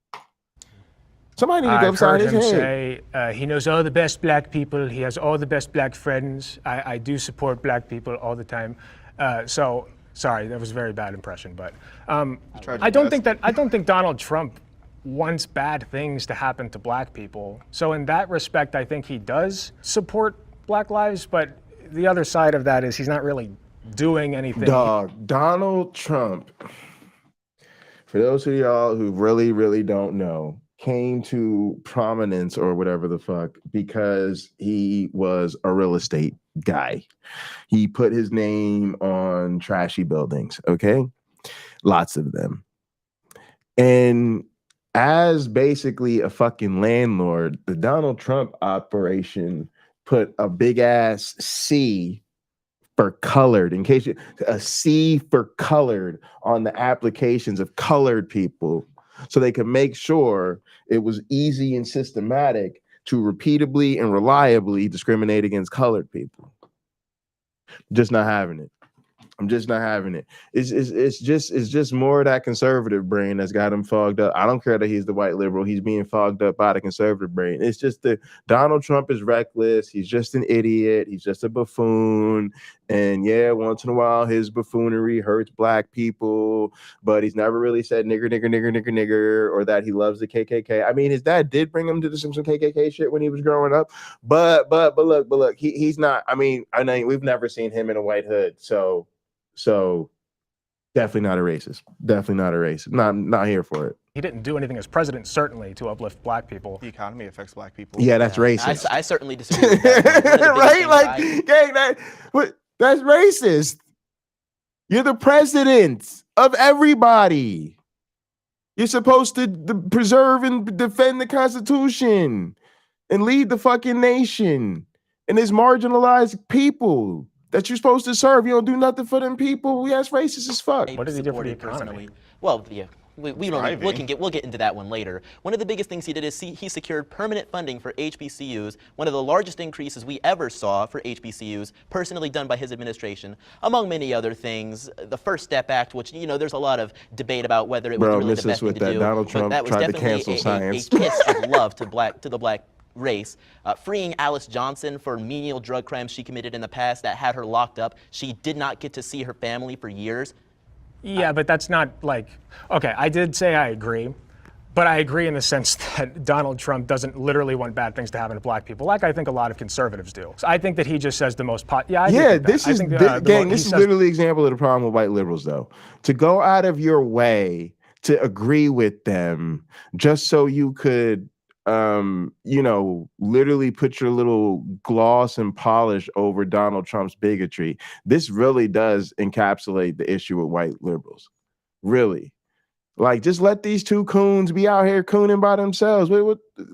Somebody need to go upside his head. Say he knows all the best black people. He has all the best black friends. I do support black people all the time. So sorry, that was a very bad impression. But I don't think Donald Trump wants bad things to happen to black people. So in that respect, I think he does support Black lives. But the other side of that is he's not really doing anything. Donald Trump, for those of y'all who really don't know, came to prominence or whatever the fuck because he was a real estate guy. He put his name on trashy buildings, okay? Lots of them. And as basically a fucking landlord, the Donald Trump operation put a big ass C for colored, in case a C for colored on the applications of colored people, so they could make sure it was easy and systematic to repeatably and reliably discriminate against colored people. Just not having it. I'm just not having it. It's just more of that conservative brain that's got him fogged up. I don't care that he's the white liberal. He's being fogged up by the conservative brain. It's just that Donald Trump is reckless. He's just an idiot. He's just a buffoon. And yeah, once in a while, his buffoonery hurts black people, but he's never really said nigger, or that he loves the KKK. I mean, his dad did bring him to some KKK shit when he was growing up. But look, he's not. I mean, we've never seen him in a white hood. So definitely not a racist. Definitely not a racist. Not here for it. He didn't do anything as president, certainly, to uplift black people. The economy affects black people. Yeah, that's racist. I certainly disagree with that. Right? Like, gang, that's racist. You're the president of everybody. You're supposed to preserve and defend the Constitution and lead the fucking nation and its marginalized people that you're supposed to serve. You don't do nothing for them people. That's racist as fuck. What does he do for the economy? Well, yeah, we'll get into that one later. One of the biggest things he did is he secured permanent funding for HBCUs, one of the largest increases we ever saw for HBCUs, personally done by his administration, among many other things. The First Step Act, which, you know, there's a lot of debate about whether it was really the best thing to do. Donald Trump but that was tried to definitely cancel science. a kiss of love to the black race. Freeing Alice Johnson for menial drug crimes she committed in the past that had her locked up. She did not get to see her family for years. Yeah, but that's not like, okay, I did say I agree, but I agree in the sense that Donald Trump doesn't literally want bad things to happen to black people, like I think a lot of conservatives do. So I think that he just says the most this is literally an example of the problem with white liberals, though. To go out of your way to agree with them just so you could literally put your little gloss and polish over Donald Trump's bigotry. This really does encapsulate the issue with white liberals. Really. Like, just let these two coons be out here cooning by themselves.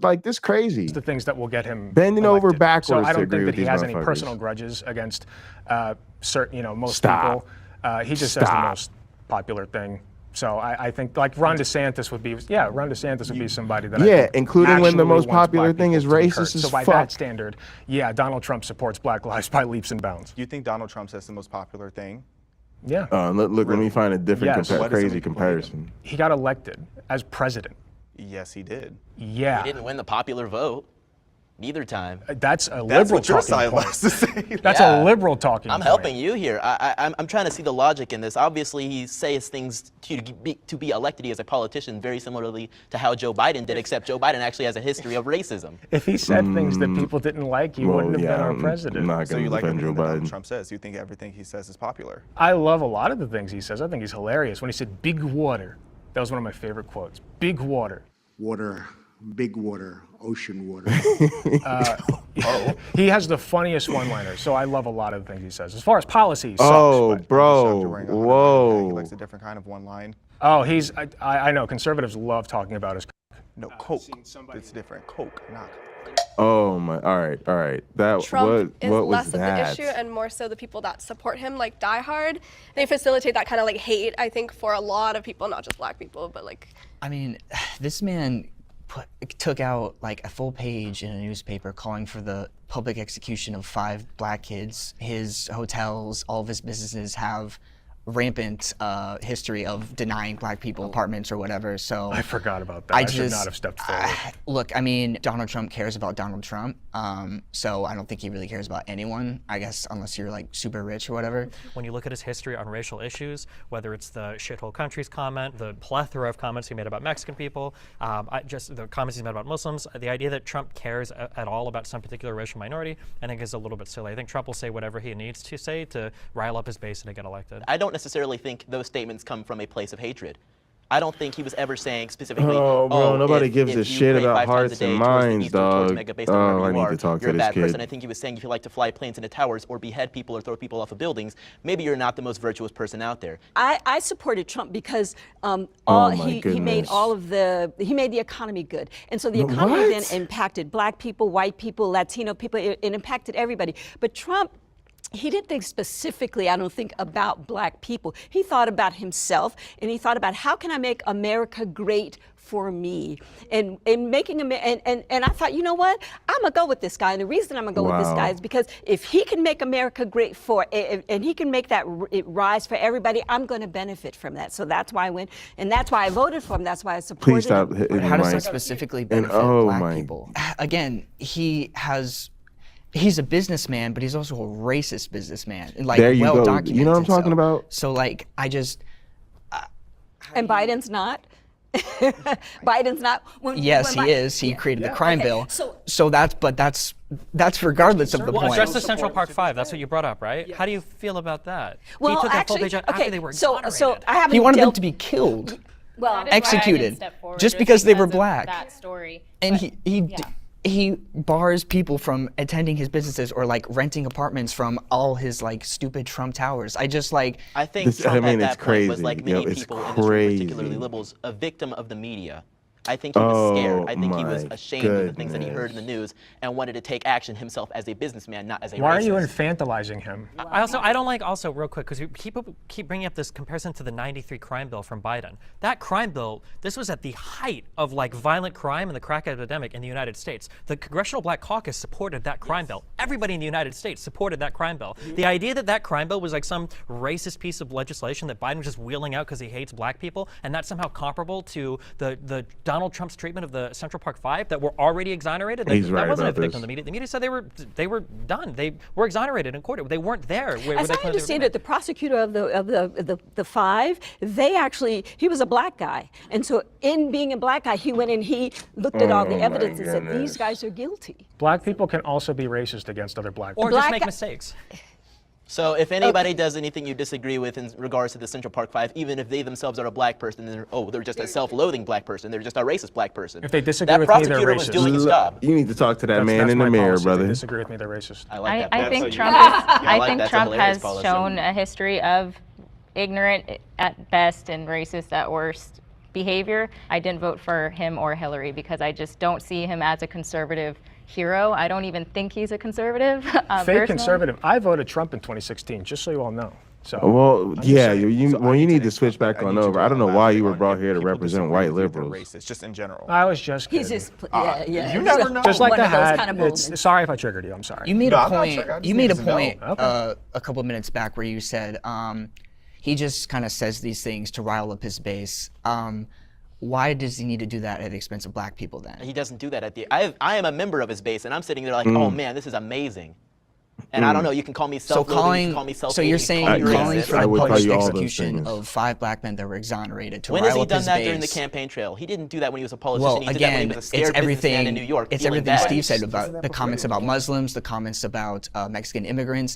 Like, this crazy. The things that will get him bending elected. over backwards. So I to don't agree think that with he these has any motherfuckers. personal grudges against most Stop. people. He just says the most popular thing. So I think like Ron DeSantis would be somebody that I think including when the most popular thing is racist as fuck. So by that standard, yeah, Donald Trump supports Black lives by leaps and bounds. You think Donald Trump says the most popular thing? Yeah. Look, let me find a different crazy comparison. He got elected as president. Yes, he did. Yeah. He didn't win the popular vote. Neither time. That's a liberal talking point. That's Yeah. a liberal talking I'm point. helping you here. I'm trying to see the logic in this. Obviously, he says things to be elected as a politician very similarly to how Joe Biden did, except Joe Biden actually has a history of racism. If he said things that people didn't like, he wouldn't have been our president. So you like everything that Donald Trump says? You think everything he says is popular? I love a lot of the things he says. I think he's hilarious. When he said big water, that was one of my favorite quotes. Big water. Water, big water, ocean water. He has the funniest one-liners, so I love a lot of the things he says. As far as policy, he sucks, Oh, but- bro. He Whoa. likes a different kind of one line. Oh, I know, conservatives love talking about his No, Coke. It's different. Coke, not Oh my! All right. That Trump is what less was of that? the issue and more so the people that support him, like die hard. They facilitate that kind of like hate, I think, for a lot of people, not just black people, but like. I mean, this man took out like a full page in a newspaper calling for the public execution of 5 black kids. His hotels, all of his businesses have rampant history of denying black people apartments or whatever. So I forgot about that. I should not have stepped forward. Look, I mean, Donald Trump cares about Donald Trump, so I don't think he really cares about anyone, I guess, unless you're like super rich or whatever. When you look at his history on racial issues, whether it's the shithole countries comment, the plethora of comments he made about Mexican people, just the comments he's made about Muslims, the idea that Trump cares at all about some particular racial minority, I think is a little bit silly. I think Trump will say whatever he needs to say to rile up his base and to get elected. I don't necessarily think those statements come from a place of hatred. I don't think he was ever saying specifically, Oh, bro, nobody if gives you a shit pray about 5 times a hearts day and towards the minds, east or towards dog. Mega based on wherever Oh, I you need are, to talk to you're a this bad person. kid. I think he was saying if you like to fly planes into towers or behead people or throw people off of buildings, maybe you're not the most virtuous person out there. I supported Trump because my he made goodness. he made the economy good, and so the economy then impacted black people, white people, Latino people. It impacted everybody. But Trump, he didn't think specifically, I don't think, about black people. He thought about himself, and he thought about how can I make America great for me, and making and I thought, you know what, I'm gonna go with this guy, and the reason I'm gonna go with this guy is because if he can make America great and he can make that it rise for everybody, I'm gonna benefit from that. So that's why I went, and that's why I voted for him. That's why I supported Please stop him. hitting How does my- that specifically benefit oh black my- people? Again, he's a businessman, but he's also a racist businessman, and like There you well go. documented. You know what I'm talking about? So like, And Biden's not. Biden's not. yes, he is. He created the crime bill. So that's regardless of the Well, point. address the Central Park 5. That's what you brought up, right? How do you feel about that? Well, he took that actually, full page out after they were so I haven't. He wanted them to be killed, well, executed, just because they were black. That story. And he bars people from attending his businesses or like renting apartments from all his like stupid Trump towers. I think Trump at that point was, like many it's people in this room, particularly liberals, a victim of the media. I think he was scared. I think he was ashamed of the things that he heard in the news and wanted to take action himself as a businessman, not as a Why racist. are you infantilizing him? I don't like, also real quick, because people keep bringing up this comparison to the 93 crime bill from Biden. That crime bill, this was at the height of like violent crime and the crack epidemic in the United States. The Congressional Black Caucus supported that crime bill. Everybody in the United States supported that crime bill. The idea that that crime bill was like some racist piece of legislation that Biden was just wheeling out because he hates black people, and that's somehow comparable to the Donald Trump's treatment of the Central Park 5 that were already exonerated. He's right that wasn't about a victim this. of the media. The media said they were done. They were exonerated in court. They weren't there. As I understand it, the prosecutor of the 5, he was a black guy, and so in being a black guy, he went and he looked at all the evidence and said these guys are guilty. Black people can also be racist against other black people. Or just make mistakes. So if anybody does anything you disagree with in regards to the Central Park 5, even if they themselves are a black person, they're just a self-loathing black person, they're just a racist black person. If they disagree that with me, they're prosecutor was racist. doing his job. You need to talk to that man That's in the my mirror, policy. If brother. they disagree with me, they're racist. I like that. I think That's Trump I think that's a Trump hilarious has policy. shown a history of ignorant at best and racist at worst behavior. I didn't vote for him or Hillary because I just don't see him as a conservative hero. I don't even think he's a conservative. Fake personally. conservative. I voted Trump in 2016, just so you all know. So, Well, yeah, you need to switch back on over. I don't know why you were brought here to represent white liberals. Racist, just in general. I was just kidding. He's just, yeah. You never know. Just like One the of those hat. kind of It's, sorry if I triggered you. I'm sorry. You made No, a I'm not point. sure. I just You made a need to know. point Okay. a couple minutes back where you said he just kind of says these things to rile up his base. Why does he need to do that at the expense of black people then? He doesn't do that at the. I am a member of his base, and I'm sitting there like, oh man, this is amazing. And I don't know. You can call me self-loathing. You can call me self-hating. So you're saying calling for the would published call you all those execution things. of 5 black men that were exonerated to When rile has he up done his that base. during the campaign trail? He didn't do that when he was a politician. Well, He did that when he again, was a scared it's everything. businessman in New York. It's feeling everything bad. Steve said about the comments about Muslims, the comments about Mexican immigrants.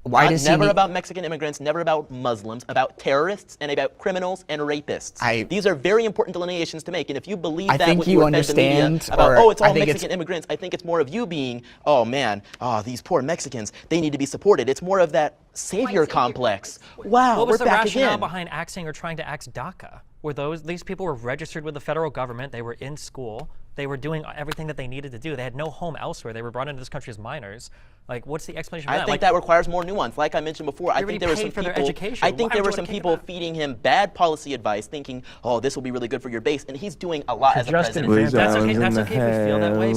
Why does never he about Mexican immigrants, never about Muslims, about terrorists and about criminals and rapists. These are very important delineations to make. And if you believe I that think when you offend the media understand, about, or oh, it's all I think Mexican immigrants, I think it's more of you being, oh man, these poor Mexicans, they need to be supported. It's more of that savior complex. Wow, What was we're the back rationale again. behind axing or trying to axe DACA? Were these people were registered with the federal government, they were in school, they were doing everything that they needed to do. They had no home elsewhere. They were brought into this country as minors. Like, what's the explanation for that? I think that requires more nuance. Like I mentioned before, I think there were some for their people. education. I think Why there would were you some wanna kick people them feeding him bad policy advice, thinking, "Oh, this will be really good for your base," and he's doing a lot as a president. That's okay if we feel that way.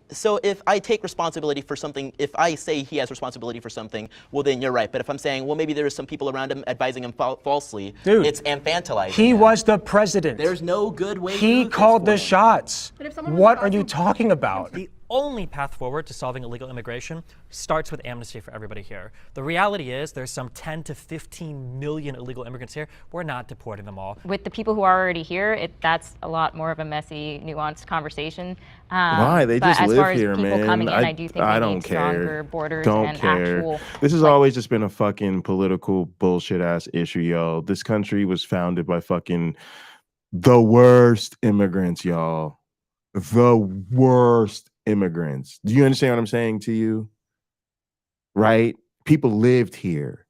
So if I take responsibility for something, if I say he has responsibility for something, well then you're right. But if I'm saying, well, maybe there are some people around him advising him falsely, Dude, it's infantilizing. He was the president. There's no good way. He to called the shots. But if someone was What are you talking about? The only path forward to solving illegal immigration starts with amnesty for everybody here. The reality is there's some 10 to 15 million illegal immigrants here. We're not deporting them all. With the people who are already here, that's a lot more of a messy, nuanced conversation. Why? They but just as live far as here, people man. coming in, I do think I we don't need care. stronger borders Don't and care. actual. This has always just been a fucking political bullshit ass issue, yo. This country was founded by fucking the worst immigrants, y'all. The worst immigrants. Do you understand what I'm saying to you? Right? People lived here.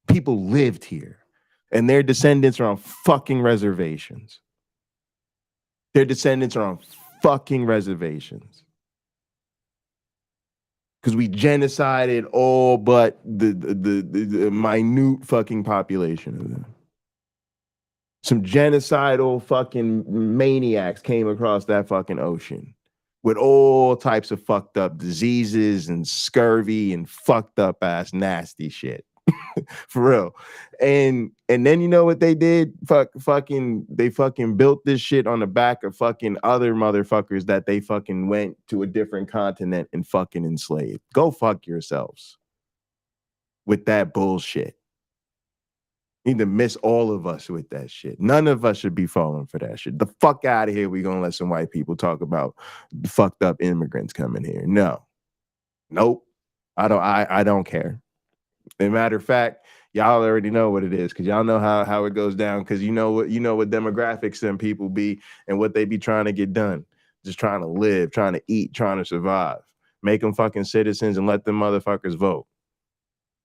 People lived here. And their descendants are on fucking reservations. Their descendants are on fucking reservations. Because we genocided all but the minute fucking population of them. Some genocidal fucking maniacs came across that fucking ocean with all types of fucked up diseases and scurvy and fucked up ass nasty shit. For real. And then you know what they did? They fucking built this shit on the back of fucking other motherfuckers that they fucking went to a different continent and fucking enslaved. Go fuck yourselves with that bullshit. You need to miss all of us with that shit. None of us should be falling for that shit. The fuck out of here. We gonna let some white people talk about the fucked up immigrants coming here. No. Nope. I don't care. As a matter of fact, y'all already know what it is, because y'all know how it goes down, because you know what demographics some people be and what they be trying to get done. Just trying to live, trying to eat, trying to survive. Make them fucking citizens and let them motherfuckers vote.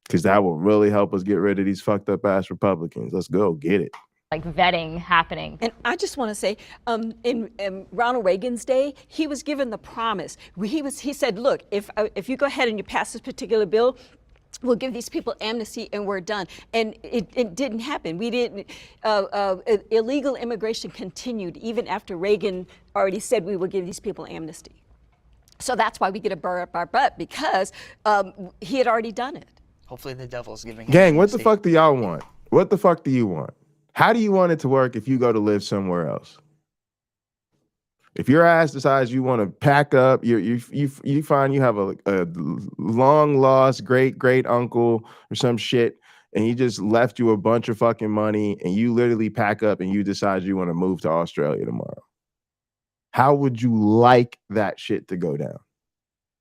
Because that will really help us get rid of these fucked up ass Republicans. Let's go get it. Like vetting happening. And I just want to say, in Ronald Reagan's day, he was given the promise. He said, look, if you go ahead and you pass this particular bill, we'll give these people amnesty and we're done. And it didn't happen. We didn't. Illegal immigration continued even after Reagan already said we will give these people amnesty. So that's why we get a burr up our butt, because he had already done it. Hopefully the devil's giving him Gang, what the amnesty. fuck do y'all want? What the fuck do you want? How do you want it to work if you go to live somewhere else? If your ass decides you want to pack up, you find you have a long lost great uncle or some shit, and he just left you a bunch of fucking money, and you literally pack up and you decide you want to move to Australia tomorrow. How would you like that shit to go down?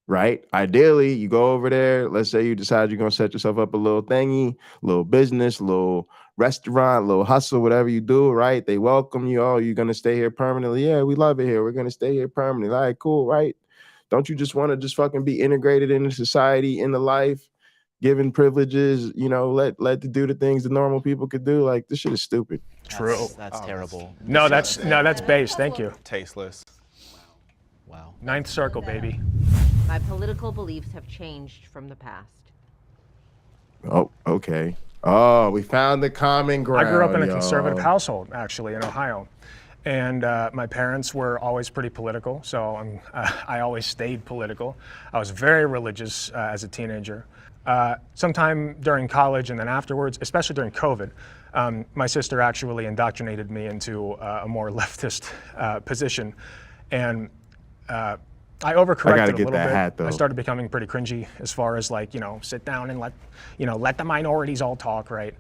Right? Ideally, you go over there. Let's say you decide you're going to set yourself up a little thingy, little business, little restaurant, little hustle, whatever you do, right? They welcome you. Oh, you're going to stay here permanently? Yeah, we love it here. We're going to stay here permanently. All right, cool, right? Don't you just want to just fucking be integrated into society, into life, given privileges, let to do the things the normal people could do? Like, this shit is stupid. True. That's terrible. No, that's base. Thank you. Tasteless. Wow. Ninth circle, baby. My political beliefs have changed from the past. Oh, okay. Oh, we found the common ground. I grew up in a y'all. conservative household, actually, in Ohio. And my parents were always pretty political, so I always stayed political. I was very religious as a teenager. Sometime during college and then afterwards, especially during COVID, my sister actually indoctrinated me into a more leftist position. And I overcorrected a little bit. I started becoming pretty cringy as far as like, sit down and let the minorities all talk, right?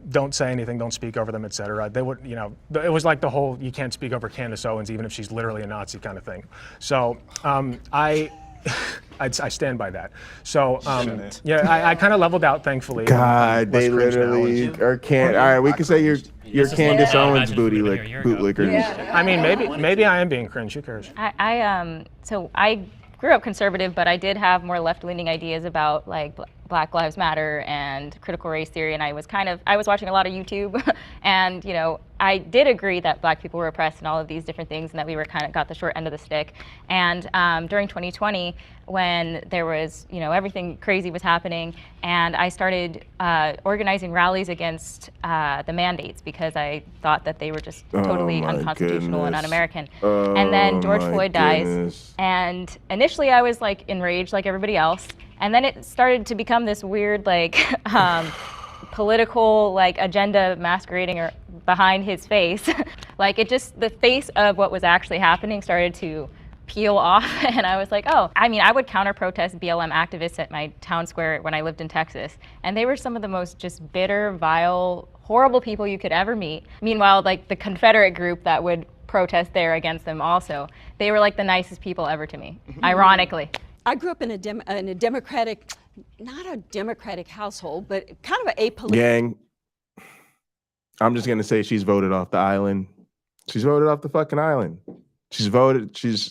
Don't say anything, don't speak over them, etc. They would, it was like the whole you can't speak over Candace Owens even if she's literally a Nazi kind of thing. So I stand by that. So I kind of leveled out, thankfully. God, they literally are can't. All right, we can say you're Candace Owens bootlicker. Yeah. I mean, maybe I am being cringe. Who cares? So I grew up conservative, but I did have more left-leaning ideas about like Black Lives Matter and critical race theory, and I was watching a lot of YouTube, and I did agree that Black people were oppressed and all of these different things, and that we were kind of got the short end of the stick. And during 2020, when there was everything crazy was happening, and I started organizing rallies against the mandates because I thought that they were just totally unconstitutional and un-American. And then George Floyd dies, and initially I was like enraged like everybody else. And then it started to become this weird, like, political, like, agenda masquerading behind his face. Like, the face of what was actually happening started to peel off. And I was like, oh, I would counter-protest BLM activists at my town square when I lived in Texas. And they were some of the most just bitter, vile, horrible people you could ever meet. Meanwhile, like, the Confederate group that would protest there against them also, they were, like, the nicest people ever to me, ironically. I grew up in a democratic, not a democratic household, but kind of an apolitical. Gang, I'm just gonna say she's voted off the island. She's voted off the fucking island.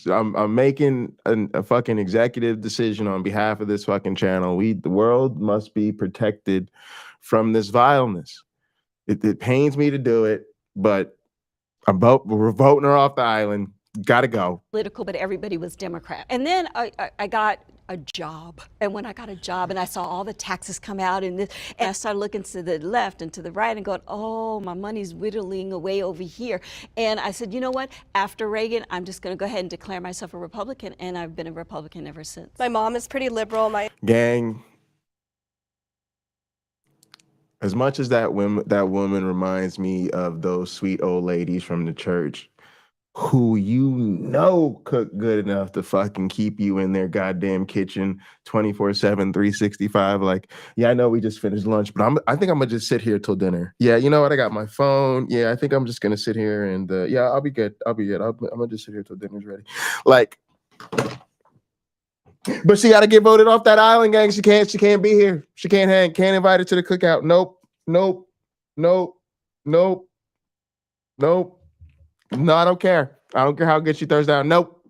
I'm making a fucking executive decision on behalf of this fucking channel. The world must be protected from this vileness. It pains me to do it, but we're voting her off the island. Gotta go. Political, but everybody was Democrat. And then I got a job. And when I got a job and I saw all the taxes come out and I started looking to the left and to the right and going, oh, my money's whittling away over here. And I said, you know what? After Reagan, I'm just going to go ahead and declare myself a Republican. And I've been a Republican ever since. My mom is pretty liberal. Gang, as much as that woman reminds me of those sweet old ladies from the church, who cook good enough to fucking keep you in their goddamn kitchen 24/7, 365. Like, yeah, I know we just finished lunch, but I think I'm gonna just sit here till dinner. Yeah, you know what? I got my phone. Yeah, I think I'm just gonna sit here and yeah, I'll be good. I'm gonna just sit here till dinner's ready. Like, but she gotta get voted off that island, gang. She can't be here. She can't invite her to the cookout. Nope. No, I don't care. I don't care how good she throws down. Nope.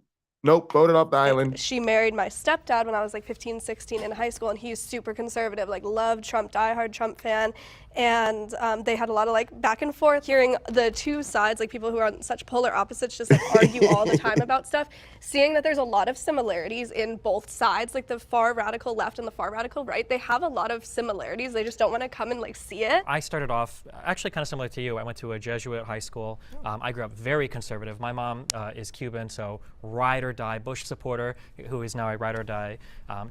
Voted off the island. She married my stepdad when I was like 15, 16 in high school, and he's super conservative, like loved Trump, diehard Trump fan. And they had a lot of like back and forth, hearing the two sides, like people who are on such polar opposites just like argue all the time about stuff, seeing that there's a lot of similarities in both sides, like the far radical left and the far radical right. They have a lot of similarities. They just don't want to come and like see it. I started off actually kind of similar to you. I went to a Jesuit high school. I grew up very conservative. My mom is Cuban, so ride or die Bush supporter, who is now a ride or die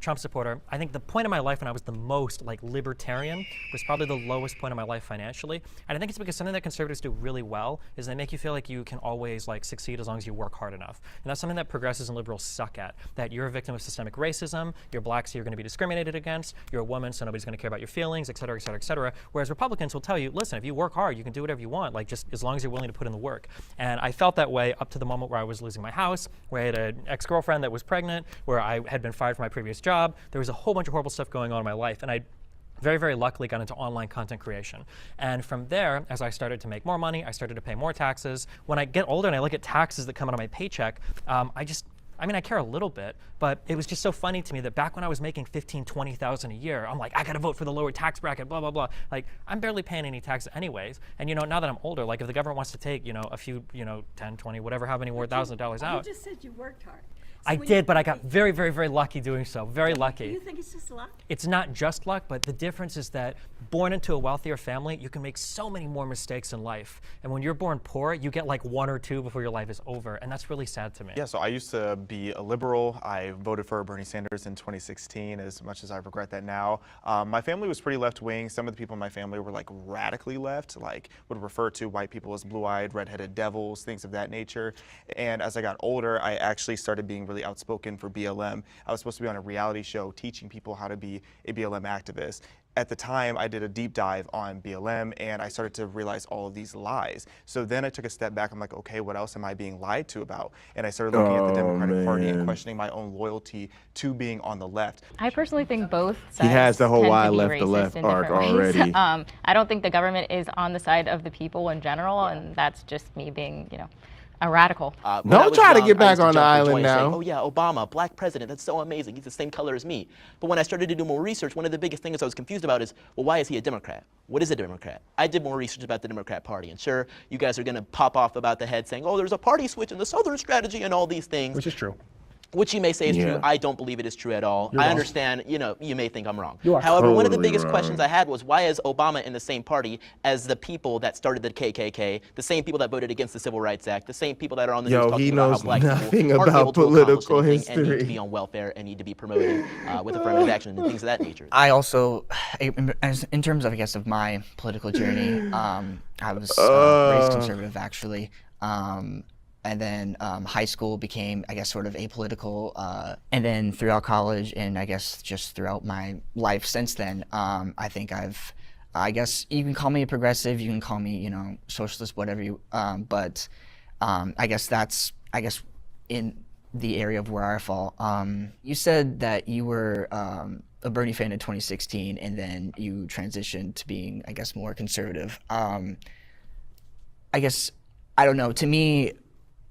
Trump supporter. I think the point in my life when I was the most like libertarian was probably the lowest point in my life financially. And I think it's because something that conservatives do really well is they make you feel like you can always like succeed as long as you work hard enough. And that's something that progressives and liberals suck at, that you're a victim of systemic racism, you're black so you're going to be discriminated against, you're a woman so nobody's going to care about your feelings, et cetera, et cetera, et cetera. Whereas Republicans will tell you, listen, if you work hard, you can do whatever you want, like just as long as you're willing to put in the work. And I felt that way up to the moment where I was losing my house, where I had an ex-girlfriend that was pregnant, where I had been fired from my previous job. There was a whole bunch of horrible stuff going on in my life, and I very, very luckily got into online content creation. And from there, as I started to make more money, I started to pay more taxes. When I get older and I look at taxes that come out of my paycheck, I care a little bit, but it was just so funny to me that back when I was making $15,000, $20,000 a year, I'm like, I gotta vote for the lower tax bracket, blah, blah, blah. Like, I'm barely paying any taxes anyways. And now that I'm older, like if the government wants to take, a few, 10, 20, whatever, how many more $1,000 out. You just said you worked hard. I did, but I got very, very, very lucky doing so. Very lucky. Do you think it's just luck? It's not just luck, but the difference is that born into a wealthier family, you can make so many more mistakes in life. And when you're born poor, you get like 1 or 2 before your life is over. And that's really sad to me. Yeah, so I used to be a liberal. I voted for Bernie Sanders in 2016, as much as I regret that now. My family was pretty left-wing. Some of the people in my family were like radically left, like would refer to white people as blue-eyed, red-headed devils, things of that nature. And as I got older, I actually started being really outspoken for BLM. I was supposed to be on a reality show teaching people how to be a BLM activist. At the time, I did a deep dive on BLM, and I started to realize all of these lies. So then I took a step back. I'm like, okay, what else am I being lied to about? And I started looking at the Democratic Party and questioning my own loyalty to being on the left. I personally think both sides He has the whole tend why to be left the racist left in arc different ways. already. I don't think the government is on the side of the people in general, and that's just me being, a radical. Don't try to get back on the island now. Saying, oh yeah, Obama, black president, that's so amazing. He's the same color as me. But when I started to do more research, one of the biggest things I was confused about is, well, why is he a Democrat? What is a Democrat? I did more research about the Democrat Party, and sure, you guys are gonna pop off about the head saying, oh, there's a party switch in the Southern strategy and all these things. Which is true. Which you may say is Yeah. true. I don't believe it is true at all. You're I wrong. understand, you may think I'm wrong. You are However, one of the totally biggest wrong. questions I had was, why is Obama in the same party as the people that started the KKK, the same people that voted against the Civil Rights Act, the same people that are on the news talking he about knows how black nothing people aren't about able to accomplish political anything and need to history. be on welfare and need to be promoted with affirmative action and things of that nature. I also, in terms of, I guess, of my political journey, I was raised conservative, actually. And then high school became, I guess, sort of apolitical. And then throughout college and I guess just throughout my life since then, I think I guess you can call me a progressive, you can call me, socialist, whatever you, but I guess that's, in the area of where I fall. You said that you were a Bernie fan in 2016 and then you transitioned to being, I guess, more conservative. I guess, I don't know, to me,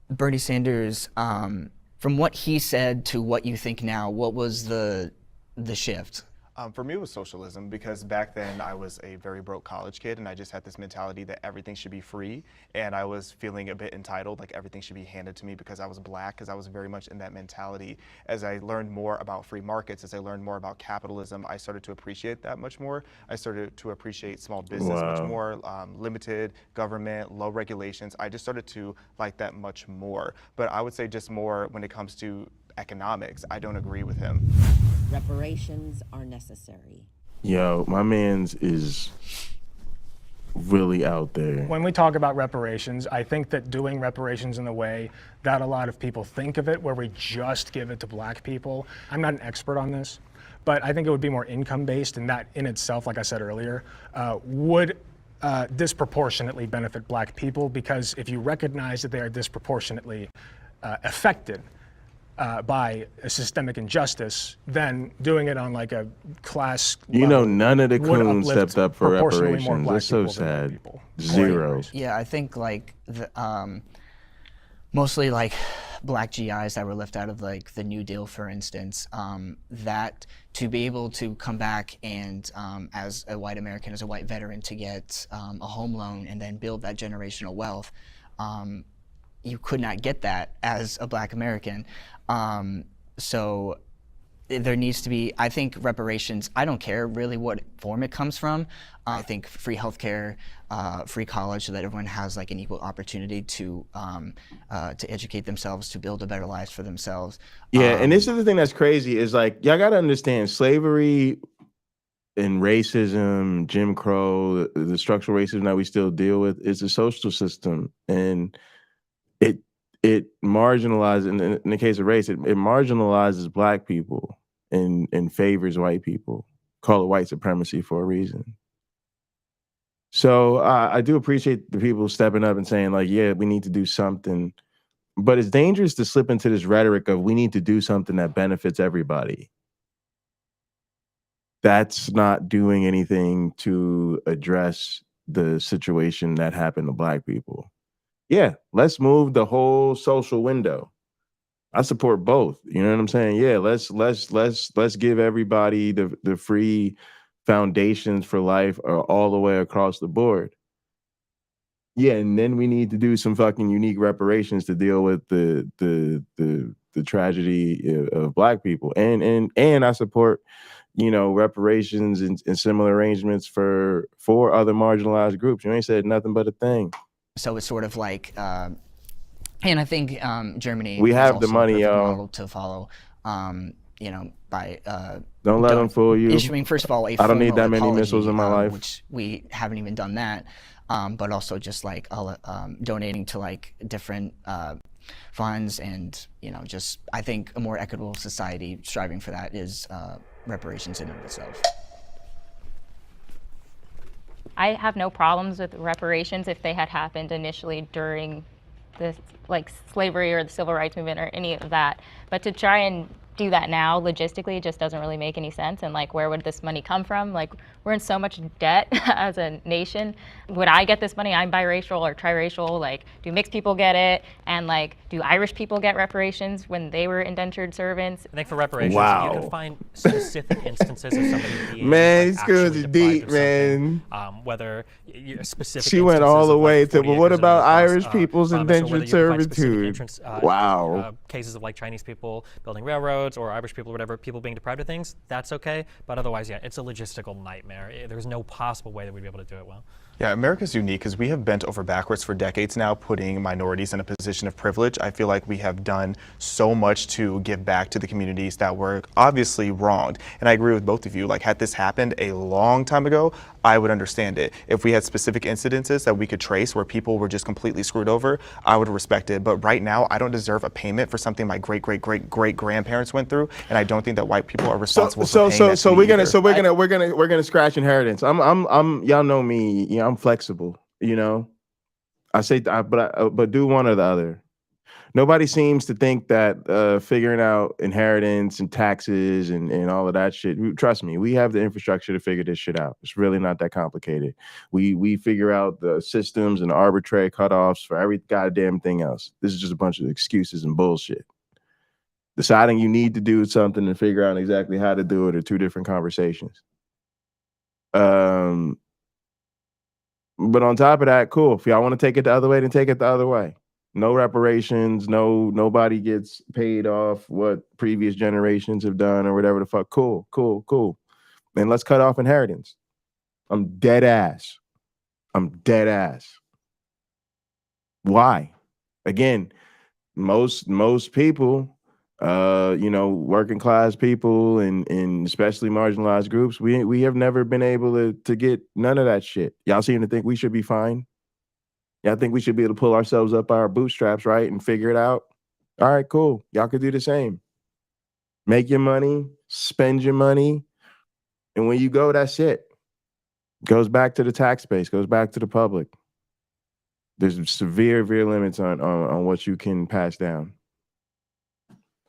Bernie Sanders, from what he said to what you think now, what was the shift? For me, it was socialism, because back then I was a very broke college kid and I just had this mentality that everything should be free, and I was feeling a bit entitled, like everything should be handed to me because I was black, because I was very much in that mentality. As I learned more about free markets, as I learned more about capitalism, I started to appreciate that much more. I started to appreciate small business much more, limited government, low regulations. I just started to like that much more. But I would say just more when it comes to economics, I don't agree with him. Reparations are necessary. Yo, my man's is really out there. When we talk about reparations, I think that doing reparations in the way that a lot of people think of it, where we just give it to black people, I'm not an expert on this, but I think it would be more income-based, and that in itself, like I said earlier, would disproportionately benefit black people, because if you recognize that they are disproportionately affected by a systemic injustice, then doing it on like a class level none of the would coons uplift stepped up for proportionally more reparations. black That's so people than white sad. people. Zero. Yeah, I think like mostly like black GIs that were left out of like the New Deal, for instance, that to be able to come back and as a white American, as a white veteran, to get a home loan and then build that generational wealth, you could not get that as a black American. So there needs to be, I think, reparations. I don't care really what form it comes from. I think free healthcare, free college, so that everyone has like an equal opportunity to educate themselves, to build a better life for themselves. Yeah, and this is the thing that's crazy is like, y'all gotta understand, slavery and racism, Jim Crow, the structural racism that we still deal with is a social system, and it marginalizes, in the case of race, it marginalizes black people and favors white people. Call it white supremacy for a reason. So I do appreciate the people stepping up and saying like, yeah, we need to do something, but it's dangerous to slip into this rhetoric of we need to do something that benefits everybody. That's not doing anything to address the situation that happened to black people. Yeah, let's move the whole social window. I support both. You know what I'm saying? Yeah, let's give everybody the free foundations for life all the way across the board. Yeah, and then we need to do some fucking unique reparations to deal with the tragedy of Black people. And I support, reparations and similar arrangements for other marginalized groups. You ain't said nothing but a thing. So it's sort of like, and I think Germany We is have the also money, a perfect y'all. model to follow. By Don't let them fool you. issuing, first of all, a I don't need formal that many apology, missiles in my life. which we haven't even done that. But also just like donating to like different funds, and just I think a more equitable society striving for that is reparations in and of itself. I have no problems with reparations if they had happened initially during the slavery or the civil rights movement or any of that. But to try and do that now logistically, it just doesn't really make any sense. And where would this money come from? We're in so much debt as a nation. Would I get this money? I'm biracial or triracial. Do mixed people get it? And do Irish people get reparations when they were indentured servants? I think for reparations, Wow. you can find specific instances of somebody being Man, these actually girls are deprived deep, of something, man. whether specific. She went all the way to, 40 but what acres about of, Irish people's so whether indentured you can find specific servitude? entrance, Wow. cases of Chinese people building railroads or Irish people, whatever, people being deprived of things, that's okay. But otherwise, yeah, it's a logistical nightmare. There's no possible way that we'd be able to do it well. Yeah, America's unique because we have bent over backwards for decades now, putting minorities in a position of privilege. I feel like we have done so much to give back to the communities that were obviously wronged. And I agree with both of you. Had this happened a long time ago, I would understand it. If we had specific incidences that we could trace where people were just completely screwed over, I would respect it. But right now, I don't deserve a payment for something my great-great-great-great-grandparents went through, and I don't think that white people are responsible for paying that to me either. we're gonna scratch inheritance. I'm y'all know me. I'm flexible. I say, but do one or the other. Nobody seems to think that figuring out inheritance and taxes and all of that shit. Trust me, we have the infrastructure to figure this shit out. It's really not that complicated. We figure out the systems and arbitrary cutoffs for every goddamn thing else. This is just a bunch of excuses and bullshit. Deciding you need to do something and figure out exactly how to do it are two different conversations. But on top of that, cool. If y'all want to take it the other way, then take it the other way. No reparations, nobody gets paid off what previous generations have done or whatever the fuck. Cool. And let's cut off inheritance. I'm dead ass. Why? Again, most people, working class people and especially marginalized groups, we have never been able to get none of that shit. Y'all seem to think we should be fine. Y'all think we should be able to pull ourselves up by our bootstraps, right, and figure it out? All right, cool. Y'all could do the same. Make your money, spend your money, and when you go, that's it. Goes back to the tax base, goes back to the public. There's severe limits on what you can pass down.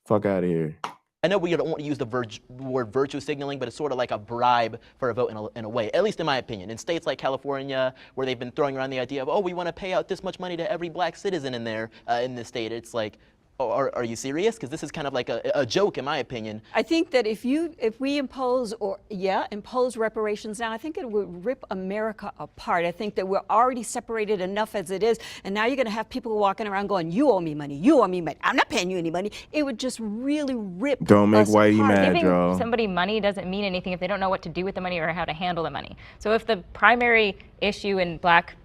Fuck out of here. I know we don't want to use the word virtue signaling, but it's sort of like a bribe for a vote in a way, at least in my opinion. In states like California, where they've been throwing around the idea of, oh, we want to pay out this much money to every black citizen in there, in this state, it's like, are you serious? Because this is kind of like a joke, in my opinion. I think that if we impose reparations now, I think it would rip America apart. I think that we're already separated enough as it is, and now you're going to have people walking around going, "You owe me money. You owe me money. I'm not paying you any money." It would just really rip. Don't make Whitey mad, Giving y'all. somebody money doesn't mean anything if they don't know what to do with the money or how to handle the money. So if the primary issue in black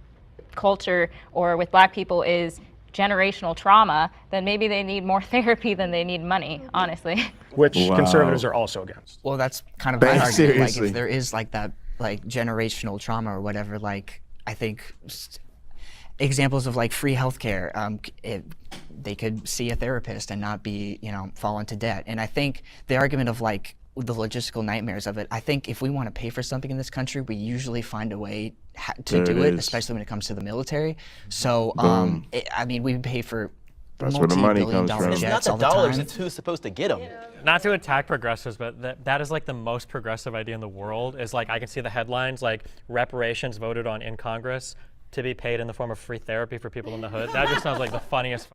culture or with black people is generational trauma, then maybe they need more therapy than they need money, honestly. Which conservatives are also against. Well, that's kind of my argument. If there is that generational trauma or whatever, I think examples of free healthcare, they could see a therapist and not be, fall into debt. And I think the argument of the logistical nightmares of it, I think if we want to pay for something in this country, we usually find a way to do it, especially when it comes to the military. So, we pay for that's where the money comes from. It's not the dollars, it's who's supposed to get them. Not to attack progressives, but that is the most progressive idea in the world. Is I can see the headlines reparations voted on in Congress to be paid in the form of free therapy for people in the hood. That just sounds like the funniest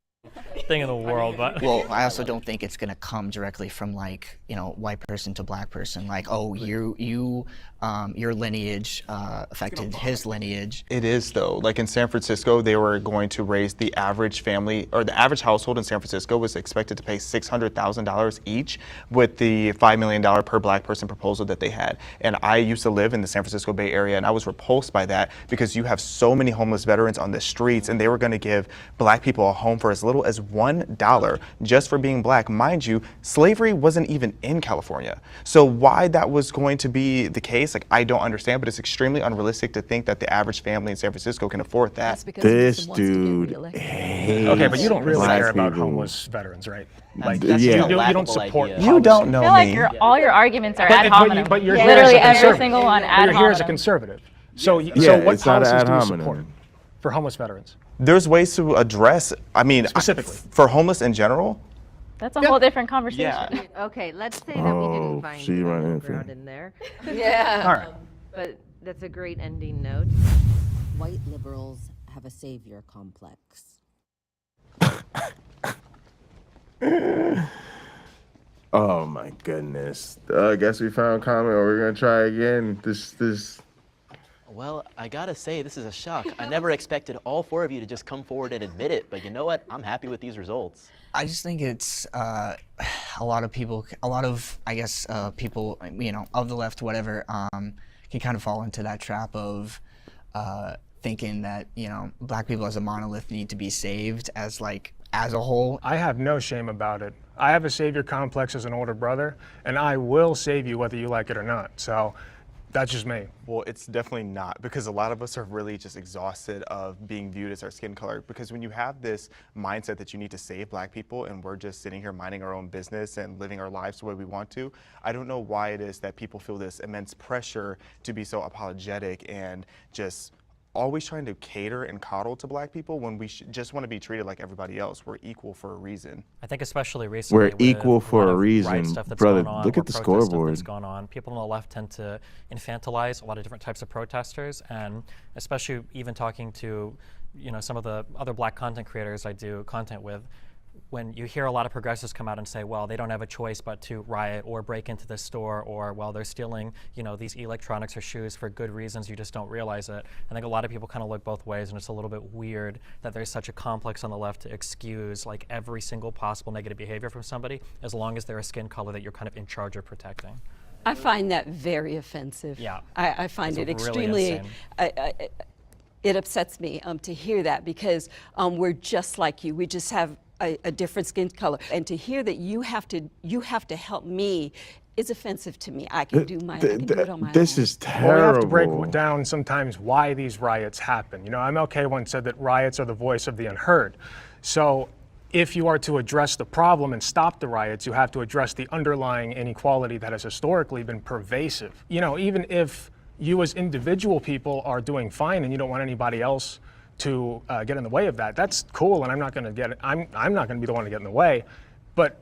thing in the world, but Well, I also don't think it's gonna come directly from like, white person to black person. Like, oh, your lineage affected his lineage. It is though. Like in San Francisco, they were going to raise the average family, or the average household in San Francisco was expected to pay $600,000 each with the $5 million per black person proposal that they had. And I used to live in the San Francisco Bay Area, and I was repulsed by that because you have so many homeless veterans on the streets, and they were going to give black people a home for as little as $1 just for being black. Mind you, slavery wasn't even in California. So why that was going to be the case, like, I don't understand, but it's extremely unrealistic to think that the average family in San Francisco can afford that. This dude hates Okay, but you don't really black care about people. homeless veterans, right? Like, That's you just a don't laughable support idea. You don't know I feel like me. all your arguments are But- ad but you- hominem. but you're here as a Literally every conservative. single one But ad you're here as a hominem. conservative. So, Yeah, so what it's not policies ad do you hominem. support for homeless veterans? There's ways to address, I mean, Specifically. for homeless in general, That's a whole different conversation. yeah. Okay, let's say that we didn't find she running common in for- ground in there. Yeah. All right. But that's a great ending note. White liberals have a savior complex. Oh my goodness. I guess we found comment, or we're gonna try again. This. Well, I gotta say, this is a shock. I never expected all four of you to just come forward and admit it, but you know what? I'm happy with these results. I just think it's a lot of people, I guess, people, of the left, whatever, can kind of fall into that trap of thinking that, black people as a monolith need to be saved as a whole. I have no shame about it. I have a savior complex as an older brother, and I will save you whether you like it or not. So that's just me. Well, it's definitely not, because a lot of us are really just exhausted of being viewed as our skin color. Because when you have this mindset that you need to save black people and we're just sitting here minding our own business and living our lives the way we want to, I don't know why it is that people feel this immense pressure to be so apologetic and just always trying to cater and coddle to black people when we just want to be treated like everybody else. We're equal for a reason. I think especially recently, We're with equal for lot a of reason, right stuff that's brother. going on, Look or at the protest stuff scoreboard. that's going on. People on the left tend to infantilize a lot of different types of protesters, and especially even talking to, some of the other black content creators I do content with. When you hear a lot of progressives come out and say, well, they don't have a choice but to riot or break into this store, or, well, they're stealing, these electronics or shoes for good reasons, you just don't realize it. I think a lot of people kind of look both ways, and it's a little bit weird that there's such a complex on the left to excuse like every single possible negative behavior from somebody, as long as they're a skin color that you're kind of in charge of protecting. I find that very offensive. Yeah. I find It's it really extremely, it upsets me to hear that, because we're just like you. We just have a different skin color. And to hear that you have to help me is offensive to me. I can do I can do it on my own. This is terrible. Well, we have to break down sometimes why these riots happen. MLK once said that riots are the voice of the unheard. So if you are to address the problem and stop the riots, you have to address the underlying inequality that has historically been pervasive. Even if you as individual people are doing fine and you don't want anybody else to get in the way of that, that's cool, and I'm not going to be the one to get in the way, but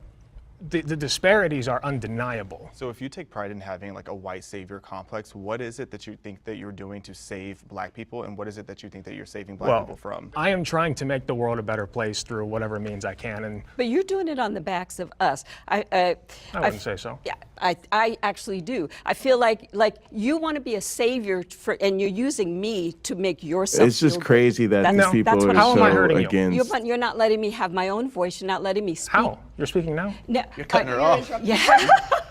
the disparities are undeniable. So if you take pride in having like a white savior complex, what is it that you think that you're doing to save black people, and what is it that you think that you're saving black people from? I am trying to make the world a better place through whatever means I can, and But you're doing it on the backs of us. I wouldn't say so. Yeah, I actually do. I feel like you want to be a savior and you're using me to make yourself. It's just feel crazy good. that these people are How am I hurting so you? against. You're not letting me have my own voice. You're not letting me speak. How? You're speaking now? No, You're cutting her off. Yeah.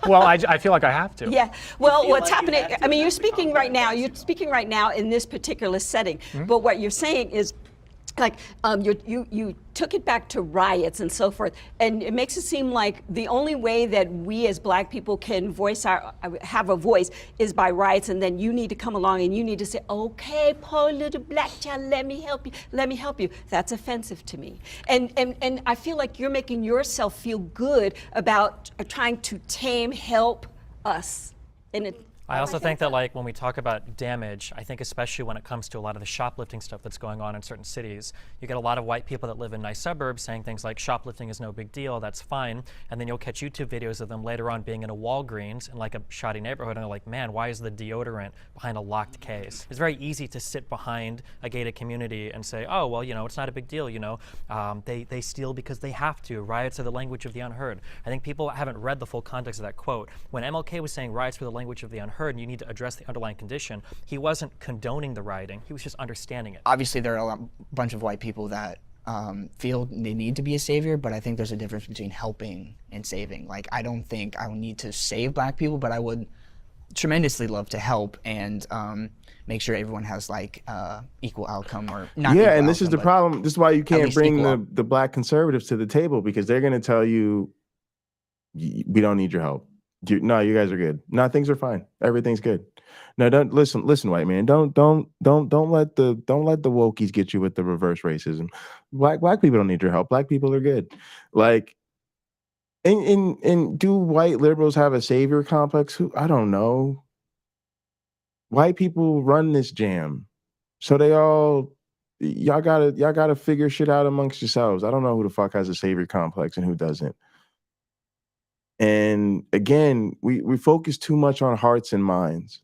Well, I feel like I have to. Yeah. Well, feel what's like you happening? have to I mean, you're with the speaking right now. You're speaking right now in this particular setting. Mm-hmm. But what you're saying is, like, you took it back to riots and so forth, and it makes it seem like the only way that we as black people can have a voice is by riots, and then you need to come along and you need to say, okay, poor little black child, let me help you, let me help you. That's offensive to me. And I feel like you're making yourself feel good about trying to help us. And I also think that like when we talk about damage, I think especially when it comes to a lot of the shoplifting stuff that's going on in certain cities, you get a lot of white people that live in nice suburbs saying things like shoplifting is no big deal, that's fine, and then you'll catch YouTube videos of them later on being in a Walgreens in like a shoddy neighborhood and they're like, man, why is the deodorant behind a locked case? It's very easy to sit behind a gated community and say, oh, well, you know, it's not a big deal, you know, they steal because they have to. Riots are the language of the unheard. I think people haven't read the full context of that quote. When MLK was saying riots were the language of the unheard, and you need to address the underlying condition, he wasn't condoning the rioting, he was just understanding it. Obviously there are a bunch of white people that feel they need to be a savior, but I think there's a difference between helping and saving. Like, I don't think I would need to save black people, but I would tremendously love to help and make sure everyone has like equal outcome or not. Yeah, and this is the problem. This is why you can't bring the black conservatives to the table, because they're going to tell you, we don't need your help. No, you guys are good. No, things are fine. Everything's good. No, don't listen, white man. Don't let the wokies get you with the reverse racism. Black people don't need your help. Black people are good. Like, and do white liberals have a savior complex? I don't know. White people run this jam, so y'all gotta figure shit out amongst yourselves. I don't know who the fuck has a savior complex and who doesn't. And again, we focus too much on hearts and minds.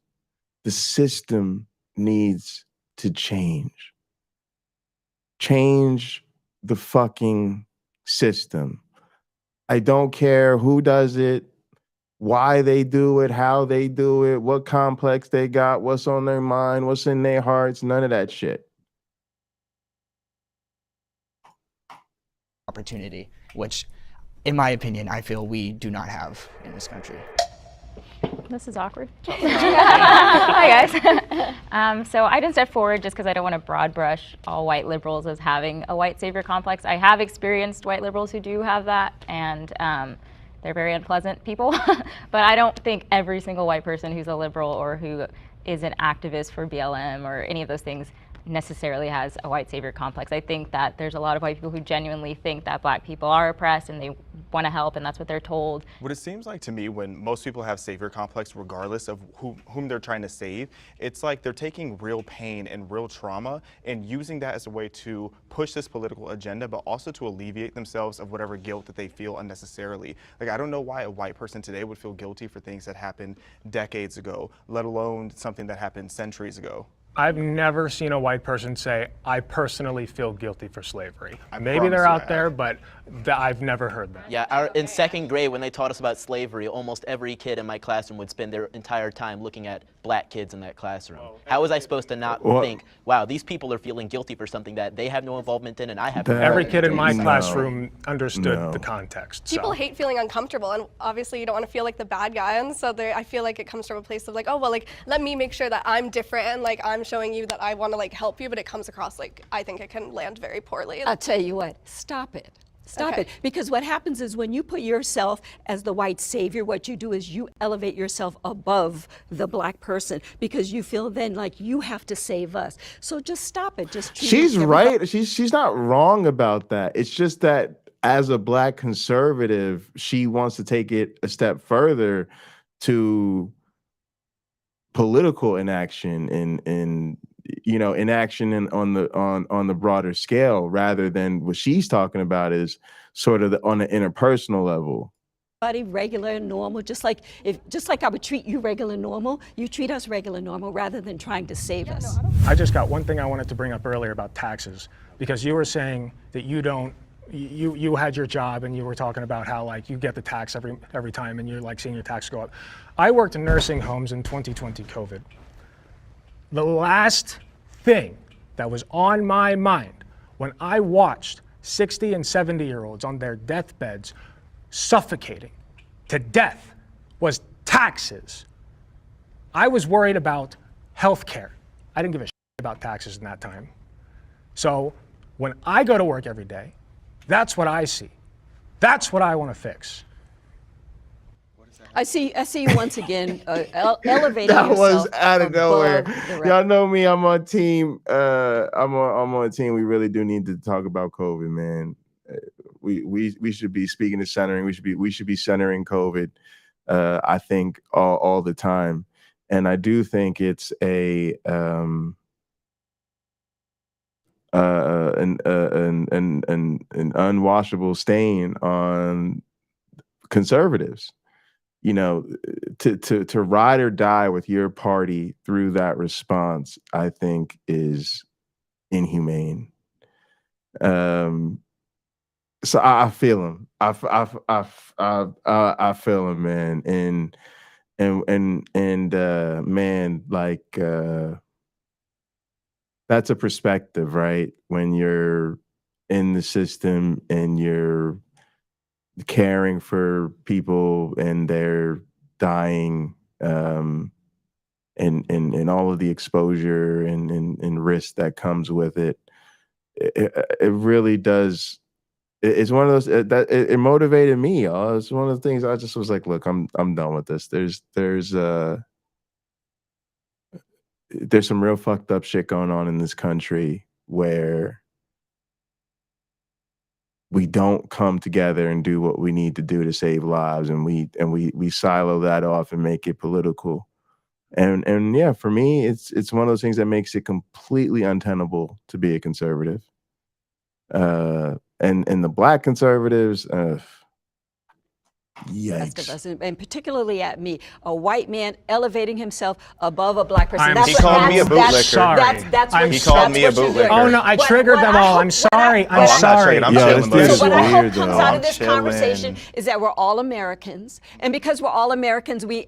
The system needs to change. Change the fucking system. I don't care who does it, why they do it, how they do it, what complex they got, what's on their mind, what's in their hearts, none of that shit. Opportunity, which, in my opinion, I feel we do not have in this country. This is awkward. Hi, guys. So I didn't step forward just because I don't want to broad brush all white liberals as having a white savior complex. I have experienced white liberals who do have that, and they're very unpleasant people. But I don't think every single white person who's a liberal or who is an activist for BLM or any of those things necessarily has a white savior complex. I think that there's a lot of white people who genuinely think that black people are oppressed and they want to help, and that's what they're told. What it seems like to me, when most people have savior complex, regardless of whom they're trying to save, it's like they're taking real pain and real trauma and using that as a way to push this political agenda, but also to alleviate themselves of whatever guilt that they feel unnecessarily. Like, I don't know why a white person today would feel guilty for things that happened decades ago, let alone something that happened centuries ago. I've never seen a white person say, I personally feel guilty for slavery. Maybe they're out there, but I've never heard that. Yeah, in second grade, when they taught us about slavery, almost every kid in my classroom would spend their entire time looking at black kids in that classroom. How was I supposed to not think, wow, these people are feeling guilty for something that they have no involvement in and I have no Every involvement kid in in? my classroom understood the context. People hate feeling uncomfortable, and obviously you don't want to feel like the bad guy, and so I feel like it comes from a place of like, oh, well, like, let me make sure that I'm different and like I'm showing you that I want to like help you, but it comes across like I think it can land very poorly. I'll tell you what, stop it. Stop it. Because what happens is when you put yourself as the white savior, what you do is you elevate yourself above the black person because you feel then like you have to save us. So just stop it. Just She's right. She's not wrong about that. It's just that as a black conservative, she wants to take it a step further to political inaction and inaction on the broader scale, rather than what she's talking about is sort of on the interpersonal level. Regular and normal, just like I would treat you regular and normal, you treat us regular and normal rather than trying to save us. I just got one thing I wanted to bring up earlier about taxes, because you were saying that you had your job and you were talking about how like you get the tax every time and you're like seeing your tax go up. I worked in nursing homes in 2020 COVID. The last thing that was on my mind when I watched 60 and 70-year-olds on their deathbeds suffocating to death was taxes. I was worried about health care. I didn't give a shit about taxes in that time. So when I go to work every day, that's what I see. That's what I want to fix. I see you once again elevating that yourself. Was out of nowhere. The Y'all know me. I'm on team. I'm on a team. We really do need to talk about COVID, man. We should be speaking of centering. We should be centering COVID. I think all the time. And I do think it's an unwashable stain on conservatives. You know, to ride or die with your party through that response, I think is inhumane. So I feel him. I feel him, man. And man, like that's a perspective, right? When you're in the system and you're caring for people and they're dying, and all of the exposure and risk that comes with it. It really does. It's one of those that it motivated me. It's one of the things I just was like, look, I'm done with this. There's some real fucked up shit going on in this country where we don't come together and do what we need to do to save lives, and we silo that off and make it political. And yeah, for me, it's one of those things that makes it completely untenable to be a conservative. And the black conservatives, Rest of yikes. us, and particularly at me, a white man elevating himself above a black person. He called me a bootlicker. He called me a bootlicker. Oh no, I triggered them all. I'm sorry. I'm sorry. What I hope comes out of this conversation is that we're all Americans, and because we're all Americans, we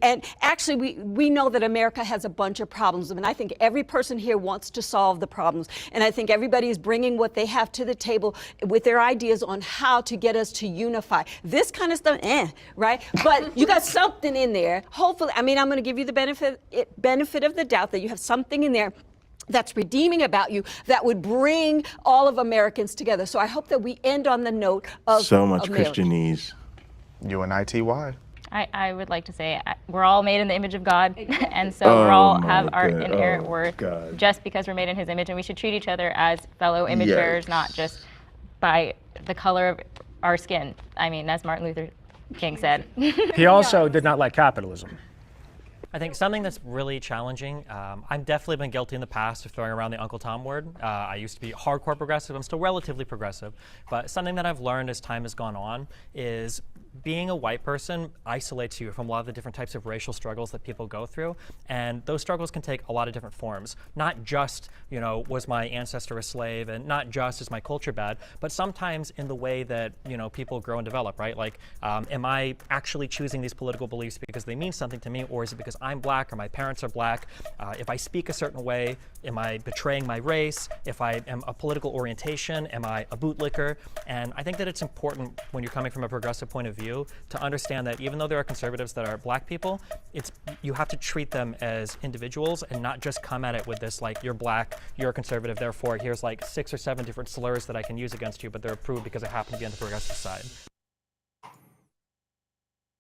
know that America has a bunch of problems, and I think every person here wants to solve the problems, and I think everybody is bringing what they have to the table with their ideas on how to get us to unify. This kind of stuff, right? But you got something in there. Hopefully, I mean, I'm going to give you the benefit of the doubt that you have something in there that's redeeming about you that would bring all of Americans together. So I hope that we end on the note of So much marriage. Christianese. UNITY. I would like to say we're all made in the image of God, and so we all have our inherent worth just because we're made in His image, and we should treat each other as fellow image bearers, not just by the color of our skin. I mean, as Martin Luther King said. He also did not like capitalism. I think something that's really challenging, I've definitely been guilty in the past of throwing around the Uncle Tom word. I used to be hardcore progressive. I'm still relatively progressive. But something that I've learned as time has gone on is being a white person isolates you from a lot of the different types of racial struggles that people go through. And those struggles can take a lot of different forms. Not just, was my ancestor a slave, and not just is my culture bad, but sometimes in the way that, people grow and develop, right? Like, am I actually choosing these political beliefs because they mean something to me, or is it because I'm black or my parents are black? If I speak a certain way, am I betraying my race? If I am a political orientation, am I a bootlicker? And I think that it's important when you're coming from a progressive point of view to understand that even though there are conservatives that are black people, you have to treat them as individuals and not just come at it with this, like, you're black, you're a conservative, therefore here's like 6 or 7 different slurs that I can use against you, but they're approved because I happen to be on the progressive side.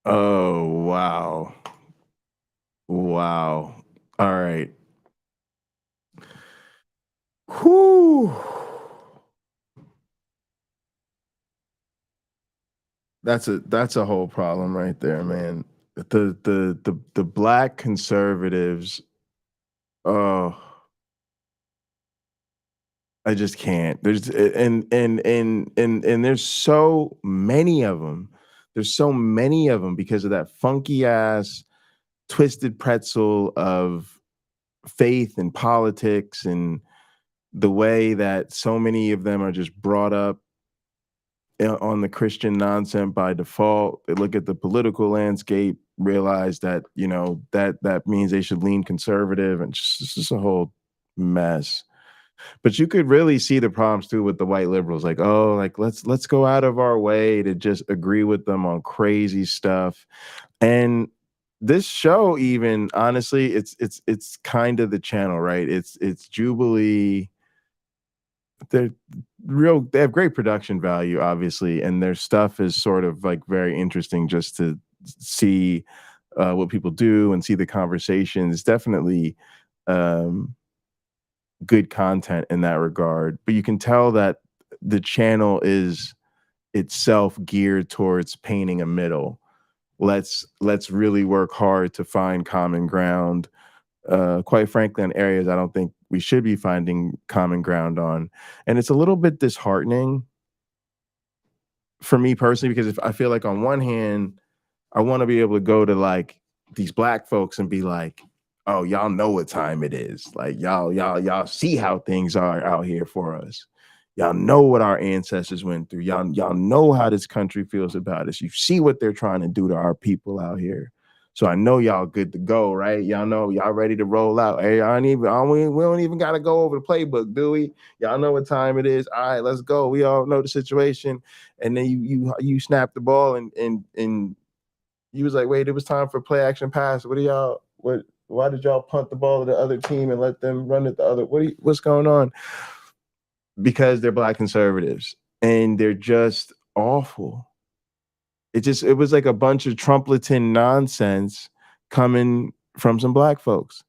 Oh, wow. Wow. All right. Whew. That's a whole problem right there, man. The black conservatives, I just can't. There's there's so many of them. There's so many of them because of that funky ass twisted pretzel of faith and politics, and the way that so many of them are just brought up on the Christian nonsense by default. They look at the political landscape, realize that, that means they should lean conservative, and just a whole mess. But you could really see the problems too with the white liberals, like, let's go out of our way to just agree with them on crazy stuff. And this show, even honestly, it's kind of the channel, right? It's Jubilee. They have great production value, obviously, and their stuff is sort of like very interesting just to see what people do and see the conversation. It's definitely good content in that regard, but you can tell that the channel is itself geared towards painting a middle. Let's really work hard to find common ground quite frankly, on areas I don't think we should be finding common ground on. And it's a little bit disheartening for me personally, because if I feel like on one hand, I want to be able to go to like these black folks and be like, oh, y'all know what time it is. Like y'all see how things are out here for us. Y'all know what our ancestors went through. Y'all know how this country feels about us. You see what they're trying to do to our people out here. So I know y'all good to go, right? Y'all know y'all ready to roll out. Hey, we don't even gotta go over the playbook, do we? Y'all know what time it is. All right, let's go. We all know the situation. And then you snap the ball and you was like, wait, it was time for play action pass. Why did y'all punt the ball to the other team and let them run it the other? What's going on? Because they're black conservatives and they're just awful. It was like a bunch of Trumpleton nonsense coming from some black folks.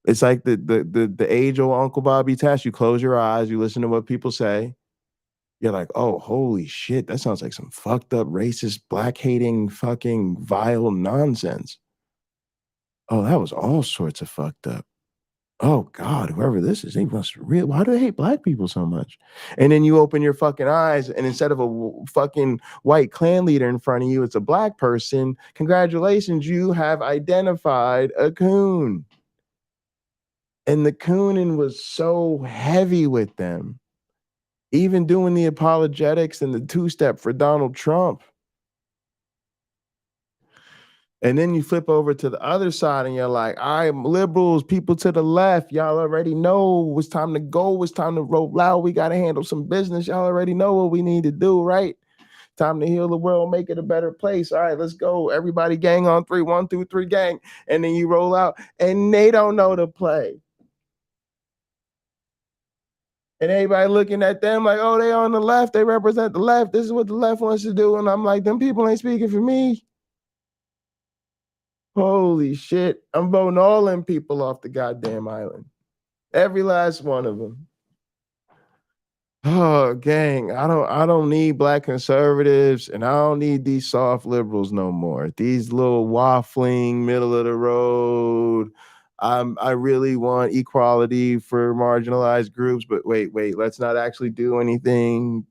It's like the age-old Uncle Bobby test. You close your eyes, you listen to what people say. You're like, oh, holy shit, that sounds like some fucked up, racist, black-hating, fucking vile nonsense. Oh, that was all sorts of fucked up. Oh God, whoever this is, they must real. Why do they hate black people so much? And then you open your fucking eyes, and instead of a fucking white Klan leader in front of you, it's a black person. Congratulations, you have identified a coon. And the cooning was so heavy with them, even doing the apologetics and the two-step for Donald Trump. And then you flip over to the other side and you're like, all right, liberals, people to the left, y'all already know it's time to go. It's time to roll out. We got to handle some business. Y'all already know what we need to do, right? Time to heal the world, make it a better place. All right, let's go. Everybody gang on 3, 1, 2, 3, gang. And then you roll out and they don't know the play. And everybody looking at them like, oh, they on the left. They represent the left. This is what the left wants to do. And I'm like, them people ain't speaking for me. Holy shit. I'm voting all them people off the goddamn island. Every last one of them. Oh, gang, I don't need black conservatives and I don't need these soft liberals no more. These little waffling, middle of the road. I really want equality for marginalized groups, but wait, let's not actually do anything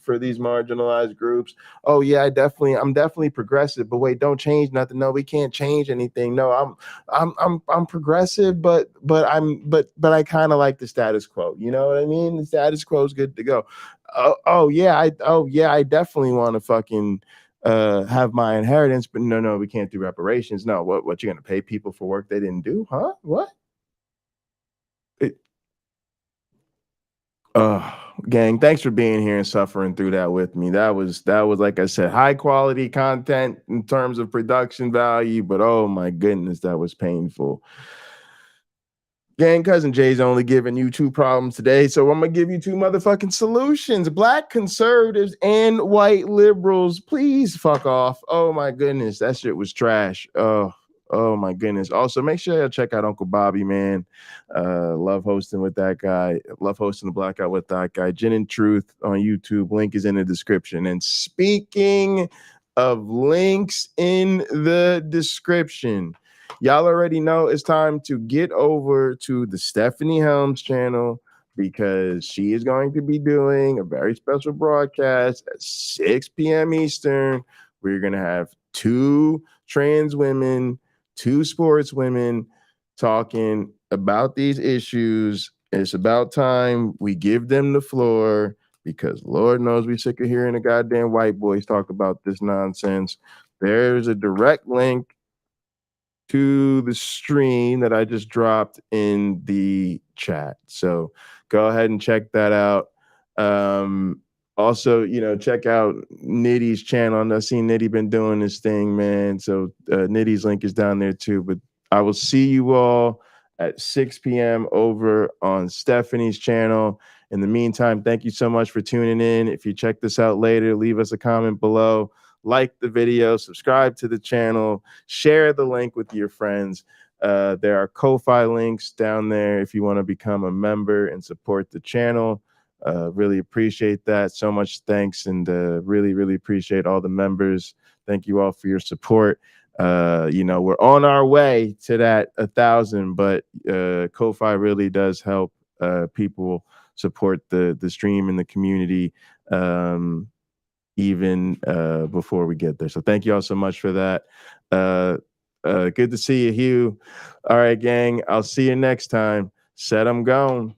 for these marginalized groups. Oh yeah, I'm definitely progressive, but wait, don't change nothing. No, we can't change anything. No, I'm progressive, but I kind of like the status quo. You know what I mean? The status quo is good to go. Oh yeah, I definitely want to fucking have my inheritance, but no, we can't do reparations. No, what you're gonna pay people for work they didn't do? Huh? What? Gang, thanks for being here and suffering through that with me. That was like I said, high quality content in terms of production value, but oh my goodness, that was painful. Gang, Cousin Jay's only giving you 2 problems today, so I'm gonna give you 2 motherfucking solutions. Black conservatives and white liberals, please fuck off. Oh my goodness, that shit was trash. Oh my goodness. Also, make sure you check out Uncle Bobby, man. Love hosting with that guy. Love hosting the Blackout with that guy. Gin and Truth on YouTube. Link is in the description. And speaking of links in the description, y'all already know it's time to get over to the Stephanie Helms channel because she is going to be doing a very special broadcast at 6 p.m. Eastern. We're going to have 2 trans women, 2 sports women talking about these issues. It's about time we give them the floor because Lord knows we sick of hearing the goddamn white boys talk about this nonsense. There's a direct link to the stream that I just dropped in the chat. So go ahead and check that out. Also, check out Nitty's channel. I've seen Nitty been doing this thing, man. So Nitty's link is down there too. But I will see you all at 6 p.m. over on Stephanie's channel. In the meantime, thank you so much for tuning in. If you check this out later, leave us a comment below. Like the video, subscribe to the channel, share the link with your friends. There are Ko-Fi links down there if you want to become a member and support the channel. Really appreciate that. So much thanks, and really, really appreciate all the members. Thank you all for your support. We're on our way to that 1,000, but Ko-Fi really does help people support the stream and the community even before we get there. So thank you all so much for that. Good to see you, Hugh. All right, gang. I'll see you next time. Said I'm gone.